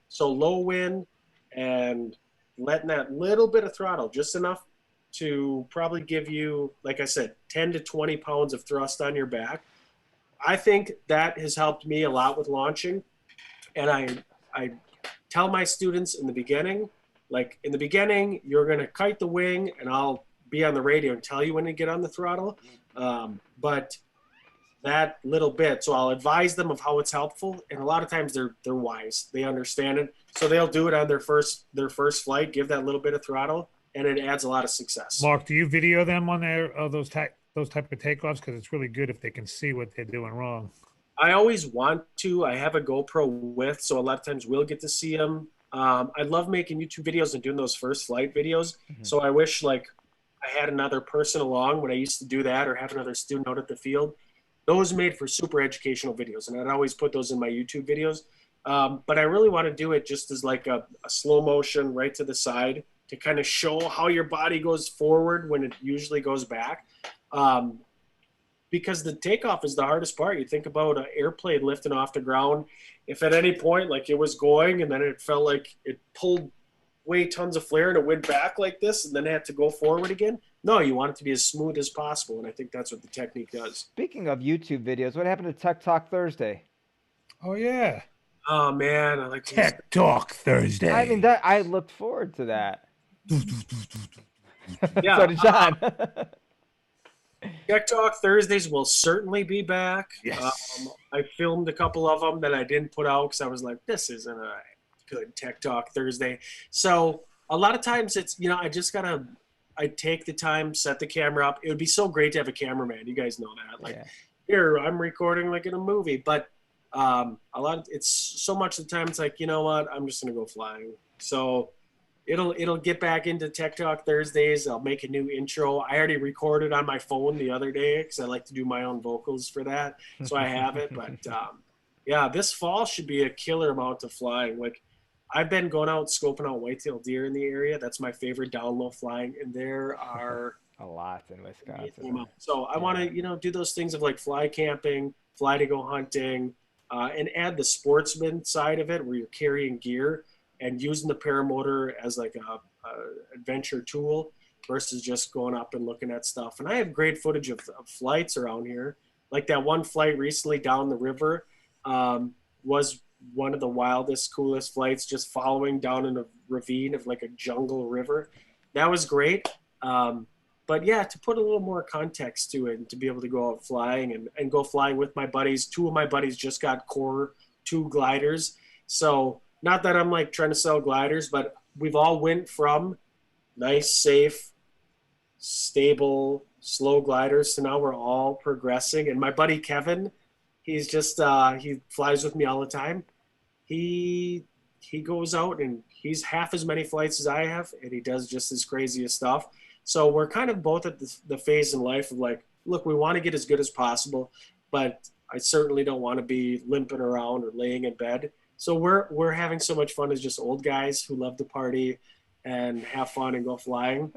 So low wind and letting that little bit of throttle, just enough to probably give you, like I said, 10 to 20 pounds of thrust on your back. I think that has helped me a lot with launching. And I tell my students in the beginning, you're going to kite the wing and I'll be on the radio and tell you when to get on the throttle. But that little bit, so I'll advise them of how it's helpful. And a lot of times they're wise. They understand it. So they'll do it on their first flight, give that little bit of throttle, and it adds a lot of success. Mark, do you video them on those type of takeoffs? Because it's really good if they can see what they're doing wrong. I always want to. I have a GoPro with, so a lot of times we'll get to see them. I love making YouTube videos and doing those first flight videos. Mm-hmm. So I wish I had another person along when I used to do that, or have another student out at the field. Those made for super educational videos, and I'd always put those in my YouTube videos. But I really want to do it just as like a slow motion right to the side to kind of show how your body goes forward when it usually goes back. Because the takeoff is the hardest part. You think about an airplane lifting off the ground. If at any point, it was going and then it felt like it pulled way tons of flare and it went back like this and then it had to go forward again. No, you want it to be as smooth as possible. And I think that's what the technique does. Speaking of YouTube videos, what happened to Tech Talk Thursday? Oh, yeah. Oh, man. I like Tech Talk Thursday. I mean, I looked forward to that. Yeah. So did John. Tech Talk Thursdays will certainly be back. Yes. I filmed a couple of them that I didn't put out because I was like, this isn't a good Tech Talk Thursday. So a lot of times it's, I take the time, set the camera up. It would be so great to have a cameraman. You guys know that. Here, I'm recording like in a movie. But it's so much of the time it's like, you know what, I'm just going to go flying. So it'll get back into Tech Talk Thursdays. I'll make a new intro. I already recorded on my phone the other day because I like to do my own vocals for that. So I have it. But yeah, this fall should be a killer amount of flying. I've been going out scoping out whitetail deer in the area. That's my favorite down low flying. And there are a lot in Wisconsin. So I want to, do those things of fly camping, fly to go hunting, and add the sportsman side of it where you're carrying gear and using the paramotor as a adventure tool versus just going up and looking at stuff. And I have great footage of flights around here. Like that one flight recently down the river was one of the wildest, coolest flights, just following down in a ravine of a jungle river. That was great. But yeah, to put a little more context to it and to be able to go out flying and go flying with my buddies. Two of my buddies just got Core 2 gliders. So not that I'm trying to sell gliders, but we've all went from nice, safe, stable, slow gliders to now we're all progressing. And my buddy Kevin, he's just he flies with me all the time. He goes out and he's half as many flights as I have, and he does just as crazy stuff. So we're kind of both at the phase in life of look, we want to get as good as possible, but I certainly don't want to be limping around or laying in bed. So we're having so much fun as just old guys who love to party and have fun and go flying.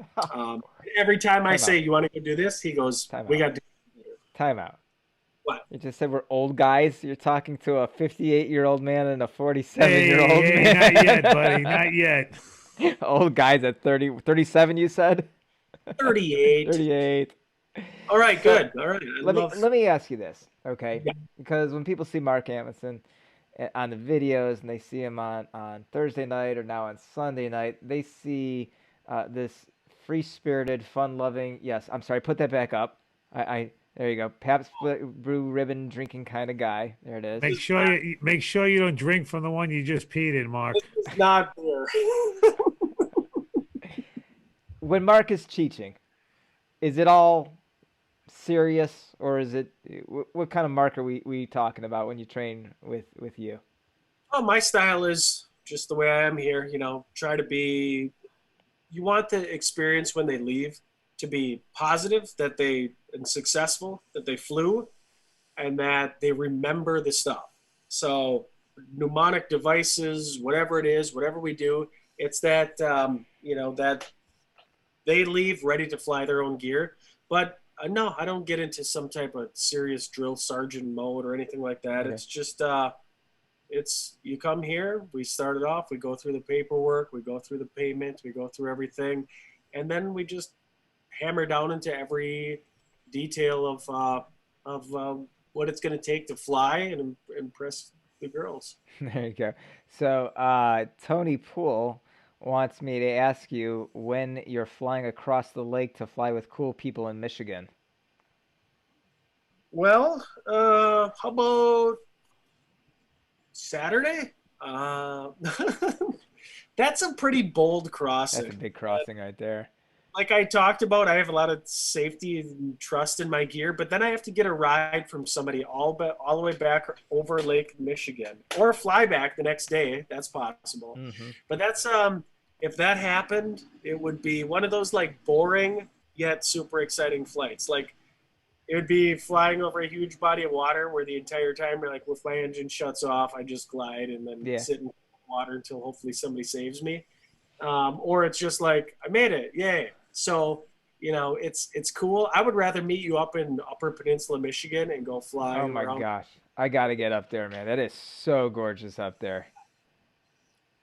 Every time I say, you want to go do this? He goes, we got to do it. Time out. What? You just said we're old guys. You're talking to a 58-year-old man and a 47-year-old man. Not yet, buddy. Not yet. Old guys at 37, you said? 38. 38. All right, good. All right. Let me ask you this, okay? Yeah. Because when people see Marc Amenson on the videos and they see him on Thursday night or now on Sunday night, they see this free-spirited, fun-loving, yes, I'm sorry, put that back up. There you go. Pabst Blue Ribbon drinking kind of guy. There it is. Make sure you don't drink from the one you just peed in, Mark. It's not there. When Mark is teaching, is it all serious, or is it what kind of Mark are we talking about when you train with you? Oh, my style is just the way I am here. Try to be. You want the experience when they leave to be positive, and successful, that they flew, and that they remember the stuff. So mnemonic devices, whatever it is, whatever we do, it's that, that they leave ready to fly their own gear. But no, I don't get into some type of serious drill sergeant mode or anything like that. Okay. It's just It's you come here, we start it off, we go through the paperwork, we go through the payment, we go through everything, and then we just hammer down into every detail of what it's going to take to fly and impress the girls. There you go. So Tony Poole wants me to ask you when you're flying across the lake to fly with cool people in Michigan. Well, how about Saturday? That's a pretty bold crossing. That's a big crossing right there. Like I talked about, I have a lot of safety and trust in my gear, but then I have to get a ride from somebody all the way back over Lake Michigan, or fly back the next day. That's possible. Mm-hmm. But that's if that happened, it would be one of those like boring yet super exciting flights. Like it would be flying over a huge body of water where the entire time, like if my engine shuts off, I just glide and then sit in water until hopefully somebody saves me. Or it's just like I made it, yay! So it's cool. I would rather meet you up in Upper Peninsula, Michigan, and go fly. Oh my around. gosh, I gotta get up there, man. That is so gorgeous up there.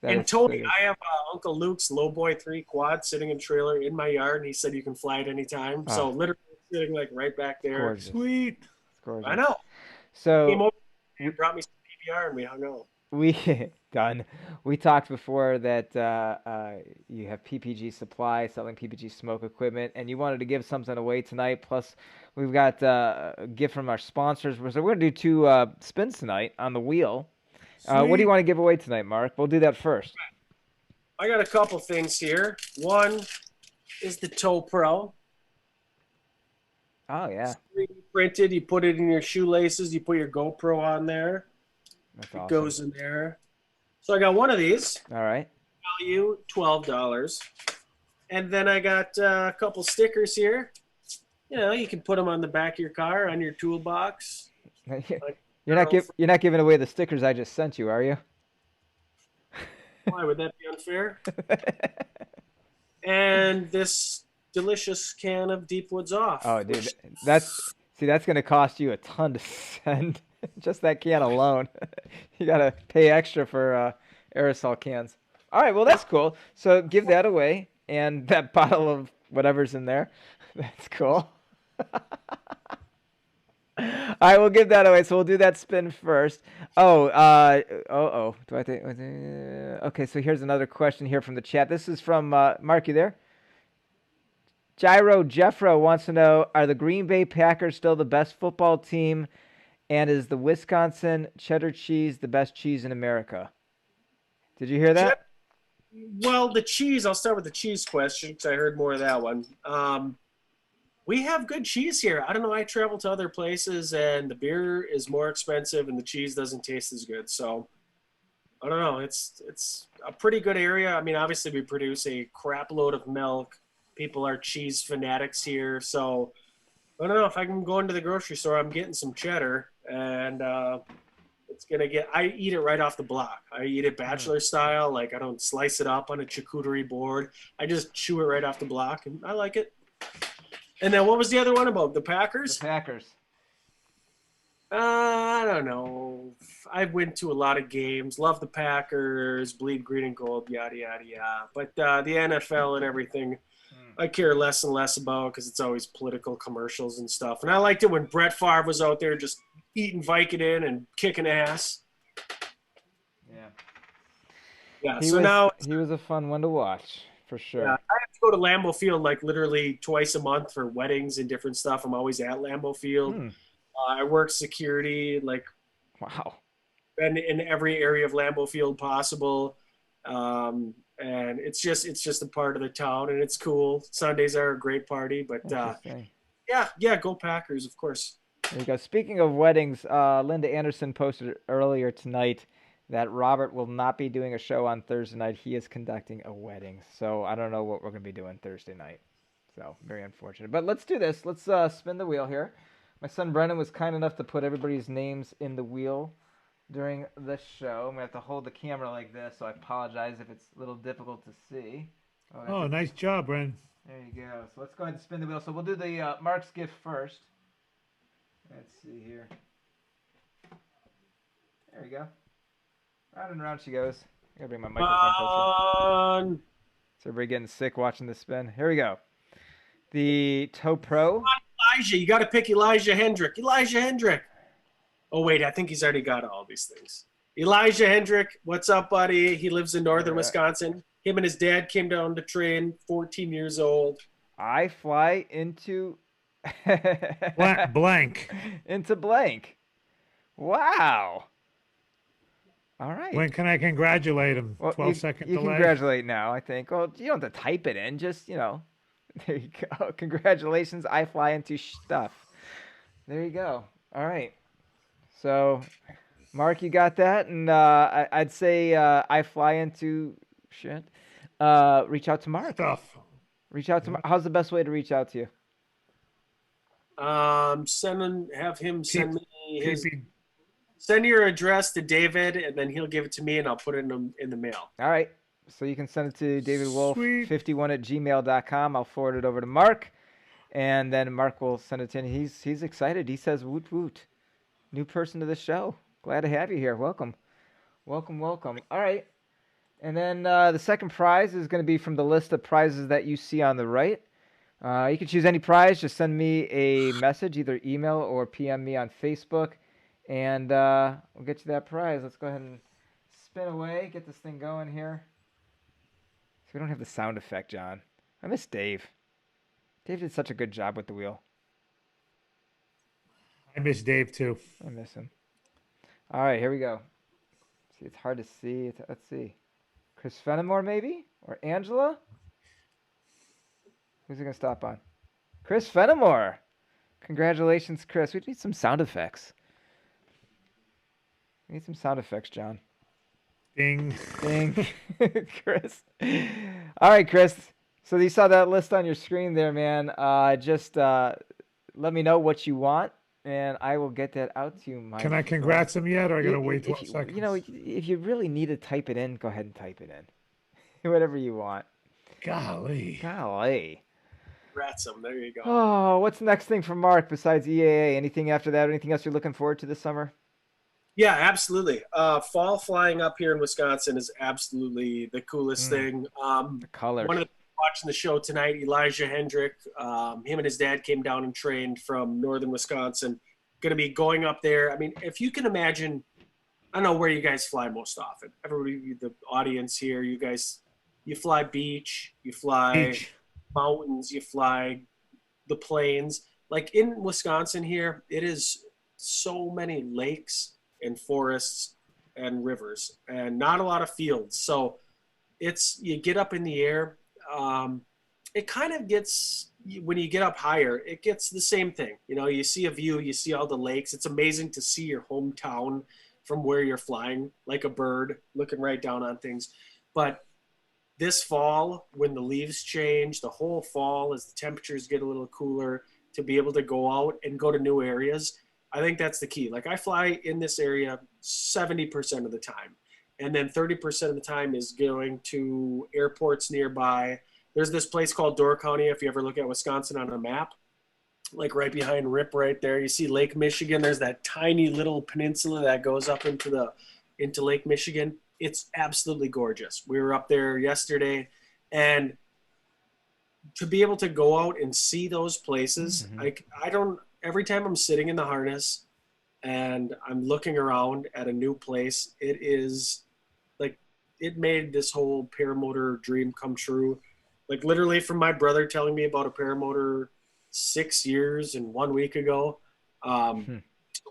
And Tony, I have Uncle Luke's Lowboy 3 quad sitting in trailer in my yard, and he said you can fly it anytime. Oh. So literally sitting like right back there. Gorgeous. Sweet. It's gorgeous. I know. So came over and brought me some PBR, and we hung out. Done. We talked before that you have PPG Supply selling PPG smoke equipment, and you wanted to give something away tonight. Plus, we've got a gift from our sponsors. So we're going to do 2 spins tonight on the wheel. What do you want to give away tonight, Mark? We'll do that first. I got a couple things here. One is the Toe Pro. Oh, yeah. 3D printed. You put it in your shoelaces. You put your GoPro on there. That's it awesome. Goes in there. So I got one of these. All right. Value $12. And then I got a couple stickers here. You can put them on the back of your car, on your toolbox. You're not giving away the stickers I just sent you, are you? Why would that be unfair? And this delicious can of Deep Woods Off. Oh, dude, that's going to cost you a ton to send. Just that can alone. You got to pay extra for aerosol cans. All right, well, that's cool. So give that away, and that bottle of whatever's in there. That's cool. All right, we'll give that away. So we'll do that spin first. Do I think? Okay, so here's another question here from the chat. This is from Mark. You there? Gyro Jeffro wants to know: are the Green Bay Packers still the best football team? And is the Wisconsin cheddar cheese the best cheese in America? Did you hear that? Well, the cheese. I'll start with the cheese question because I heard more of that one. We have good cheese here. I don't know. I travel to other places, and the beer is more expensive, and the cheese doesn't taste as good. So, I don't know. It's a pretty good area. I mean, obviously, we produce a crap load of milk. People are cheese fanatics here. So, I don't know. If I can go into the grocery store, I'm getting some cheddar, and it's going to get – I eat it right off the block. I eat it bachelor style. Like, I don't slice it up on a charcuterie board. I just chew it right off the block, and I like it. And then what was the other one about? The Packers? The Packers. I don't know. I went to a lot of games. Love the Packers. Bleed green and gold, yada, yada, yada. But the NFL and everything, I care less and less about because it's always political commercials and stuff. And I liked it when Brett Favre was out there just eating Vicodin and kicking ass. Yeah. He was a fun one to watch. For sure. Yeah, I have to go to Lambeau Field like literally twice a month for weddings and different stuff. I'm always at Lambeau Field. I work security, like, wow, and in every area of Lambeau Field possible. And it's just a part of the town, and it's cool. Sundays are a great party, but yeah, go Packers, of course. There you go. Speaking of weddings, Linda Anderson posted earlier tonight that Robert will not be doing a show on Thursday night. He is conducting a wedding. So I don't know what we're going to be doing Thursday night. So very unfortunate. But let's do this. Let's spin the wheel here. My son Brennan was kind enough to put everybody's names in the wheel during the show. I'm going to have to hold the camera like this, so I apologize if it's a little difficult to see. Oh, nice job, Brennan. There you go. So let's go ahead and spin the wheel. So we'll do the Mark's gift first. Let's see here. There we go. Round and round she goes. I gotta bring my microphone closer. So everybody getting sick watching this spin. Here we go. The Toe Pro. Elijah, you got to pick Elijah Hendrick. Elijah Hendrick. Oh, wait, I think he's already got all these things. Elijah Hendrick, what's up, buddy? He lives in northern Wisconsin. Him and his dad came down to train, 14 years old. I fly into blank. Into blank. Wow. All right. When can I congratulate him? Well, 12-second delay? You congratulate now, I think. Well, you don't have to type it in. Just, there you go. Congratulations. I fly into stuff. There you go. All right. So, Mark, you got that? And I'd say I fly into shit. Reach out to Mark. Stuff. Reach out to Mark. How's the best way to reach out to you? Have him send me send your address to David, and then he'll give it to me, and I'll put it in the mail. All right. So you can send it to davidwolf51@gmail.com. I'll forward it over to Mark, and then Mark will send it to him. He's excited. He says, woot woot. New person to the show. Glad to have you here. Welcome. Welcome, welcome. All right. And then the second prize is going to be from the list of prizes that you see on the right. You can choose any prize. Just send me a message, either email or PM me on Facebook, and we'll get you that prize. Let's go ahead and spin away, get this thing going here. So we don't have the sound effect, John. I miss Dave. Dave did such a good job with the wheel. I miss Dave, too. I miss him. All right, here we go. See, it's hard to see. Let's see. Chris Fenimore, maybe? Or Angela? Who's he going to stop on? Chris Fenimore. Congratulations, Chris. We need some sound effects. We need some sound effects, John. Ding. Ding. Chris. All right, Chris. So you saw that list on your screen there, man. Just let me know what you want, and I will get that out to you. Can I congrats him yet, or I got to wait 12 seconds? If you really need to type it in, go ahead and type it in. Whatever you want. Golly. Congrats him. There you go. Oh, what's the next thing for Mark besides EAA? Anything after that? Anything else you're looking forward to this summer? Yeah, absolutely. Fall flying up here in Wisconsin is absolutely the coolest thing. The color. Watching the show tonight, Elijah Hendrick, him and his dad came down and trained from northern Wisconsin. Going to be going up there. I mean, if you can imagine, I don't know where you guys fly most often. Everybody, the audience here, you fly beach, you fly mountains, you fly the plains. Like in Wisconsin here, it is so many lakes and forests and rivers and not a lot of fields. So you get up in the air. It kind of gets, when you get up higher, it gets the same thing. You see a view, you see all the lakes. It's amazing to see your hometown from where you're flying, like a bird looking right down on things. But this fall, when the leaves change, the whole fall, as the temperatures get a little cooler, to be able to go out and go to new areas, I think that's the key. Like I fly in this area 70% of the time. And then 30% of the time is going to airports nearby. There's this place called Door County, if you ever look at Wisconsin on a map, like right behind Rip right there. You see Lake Michigan. There's that tiny little peninsula that goes up into Lake Michigan. It's absolutely gorgeous. We were up there yesterday, and to be able to go out and see those places, every time I'm sitting in the harness and I'm looking around at a new place, it is like, it made this whole paramotor dream come true. Like literally from my brother telling me about a paramotor 6 years and 1 week ago, to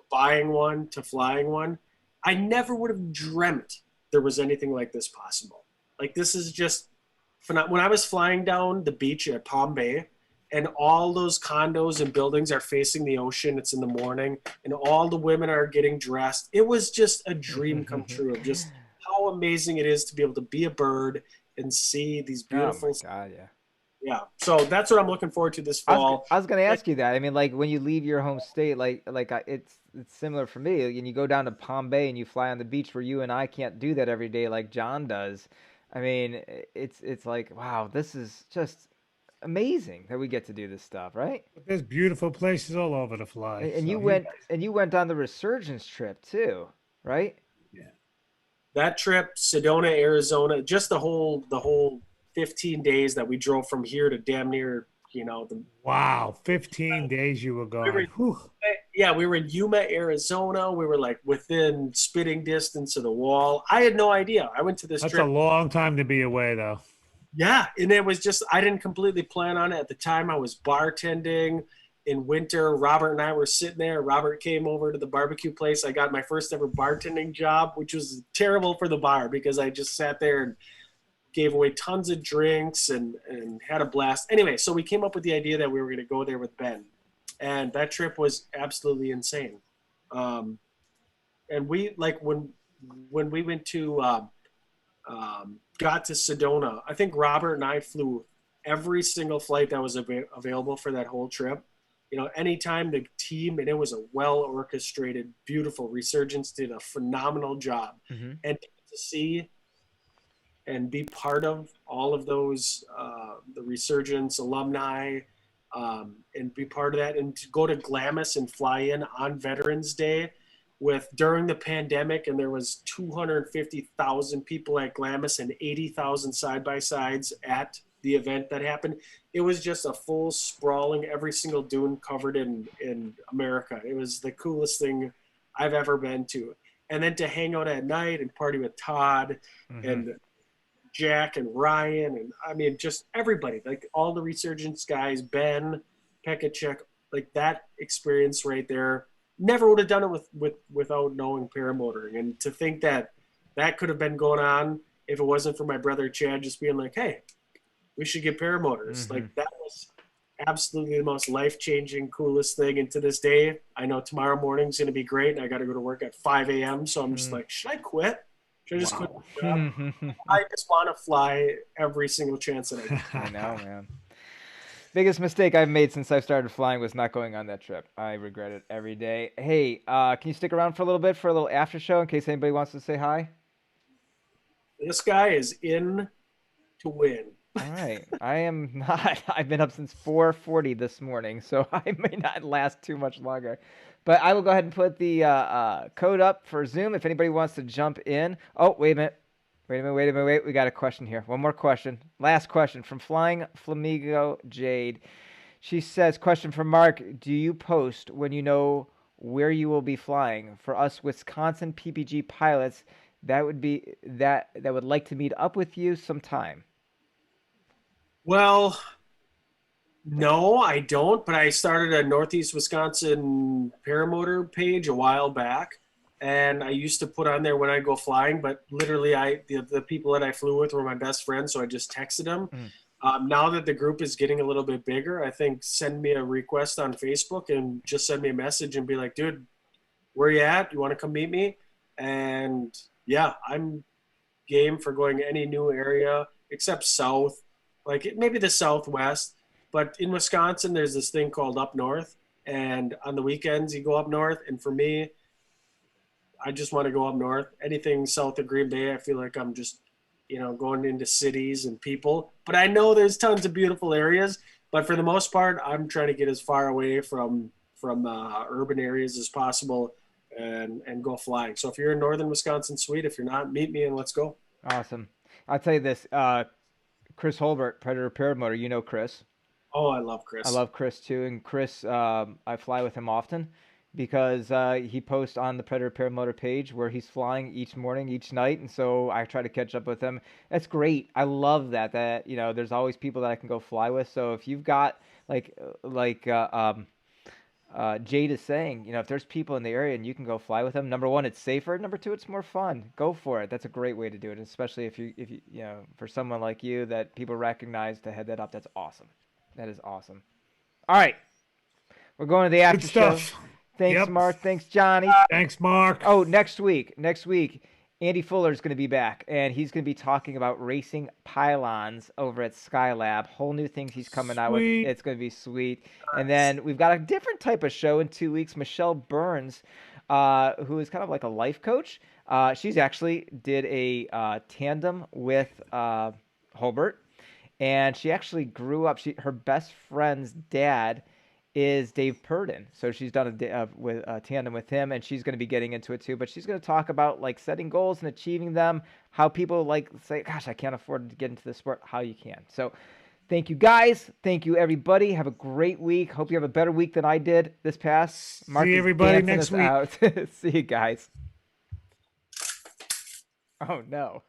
buying one, to flying one, I never would have dreamt there was anything like this possible. Like this is just, when I was flying down the beach at Palm Bay, and all those condos and buildings are facing the ocean, it's in the morning, and all the women are getting dressed. It was just a dream come true of just how amazing it is to be able to be a bird and see these beautiful. Oh my God, yeah. Yeah, so that's what I'm looking forward to this fall. I was going to ask you that. I mean, like when you leave your home state, it's similar for me. And you go down to Palm Bay and you fly on the beach where you and I can't do that every day like John does. I mean, it's like, wow, this is just amazing that we get to do this stuff, right? But there's beautiful places all over to fly. And you went on the Resurgence trip too, right? Yeah. that trip, Sedona, Arizona, just the whole 15 days that we drove from here to damn near, Wow, 15 days you were we were, gone. Whew. yeah, we were in Yuma, Arizona. We were like within spitting distance of the wall. I had no idea. I went to this That's trip. a long time to be away, though. Yeah, and it was just I didn't completely plan on it at the time. I was bartending in winter. Robert and I were sitting there. Robert came over to the barbecue place. I got my first ever bartending job, which was terrible for the bar because I just sat there and gave away tons of drinks and had a blast. Anyway, so we came up with the idea that we were going to go there with Ben, and that trip was absolutely insane. And we like when we went to got to Sedona. I think Robert and I flew every single flight that was available for that whole trip. Anytime the team, and it was a well orchestrated, beautiful Resurgence did a phenomenal job. Mm-hmm. And to see and be part of all of those, the Resurgence alumni, and be part of that, and to go to Glamis and fly in on Veterans Day during the pandemic, and there was 250,000 people at Glamis and 80,000 side-by-sides at the event that happened. It was just a full sprawling, every single dune covered in America. It was the coolest thing I've ever been to. And then to hang out at night and party with Todd and Jack and Ryan, and I mean, just everybody, like all the Resurgence guys, Ben, Pekacek, like that experience right there. Never would have done it without knowing paramotoring. And to think that could have been going on if it wasn't for my brother Chad just being like, hey, we should get paramotors. Like that was absolutely the most life-changing, coolest thing. And to this day, I know tomorrow morning's going to be great. And I got to go to work at 5 a.m. So I'm just like, should I quit? Should I just quit? I just want to fly every single chance that I get. I know, man. Biggest mistake I've made since I started flying was not going on that trip. I regret it every day. Hey, can you stick around for a little bit for a little after show in case anybody wants to say hi? This guy is in to win. All right. I am not. I've been up since 4:40 this morning, so I may not last too much longer. But I will go ahead and put the code up for Zoom if anybody wants to jump in. Oh, wait a minute. Wait. We got a question here. One more question. Last question from Flying Flamingo Jade. She says, question for Mark. Do you post when you know where you will be flying? For us Wisconsin PPG pilots, that would like to meet up with you sometime. Well, no, I don't, but I started a Northeast Wisconsin paramotor page a while back. And I used to put on there when I go flying, but literally the people that I flew with were my best friends, so I just texted them. Now that the group is getting a little bit bigger, I think send me a request on Facebook and just send me a message and be like, dude, where you at? You want to come meet me? And yeah, I'm game for going to any new area except south, like maybe the Southwest. But in Wisconsin, there's this thing called Up North. And on the weekends, you go up north. And for me, I just want to go up north. Anything south of Green Bay, I feel like I'm just, going into cities and people. But I know there's tons of beautiful areas. But for the most part, I'm trying to get as far away from urban areas as possible and go flying. So if you're in northern Wisconsin, sweet. If you're not, meet me and let's go. Awesome. I'll tell you this. Chris Holbert, Predator Paramotor. You know Chris. Oh, I love Chris. I love Chris too. And Chris, I fly with him often because he posts on the Predator Paramotor page where he's flying each morning, each night. And so I try to catch up with him. That's great. I love that there's always people that I can go fly with. So if you've got like Jade is saying, if there's people in the area and you can go fly with them, number one, it's safer. Number two, it's more fun. Go for it. That's a great way to do it, especially if you for someone like you that people recognize to head that up. That's awesome. That is awesome. All right, we're going to the after show. Thanks, Mark. Thanks, Johnny. Thanks, Mark. Oh, next week, Andy Fuller is going to be back, and he's going to be talking about racing pylons over at Skylab. Whole new things he's coming out with. It's going to be sweet. And then we've got a different type of show in 2 weeks. Michelle Burns, who is kind of like a life coach. She's actually did a tandem with Holbert, and she actually grew up. Her best friend's dad is Dave Purdon. So she's done a tandem with him, and she's going to be getting into it too. But she's going to talk about like setting goals and achieving them, how people like say, gosh, I can't afford to get into the sport, how you can. So thank you guys. Thank you everybody. Have a great week. Hope you have a better week than I did this past. Mark See everybody next week. See you guys. Oh no.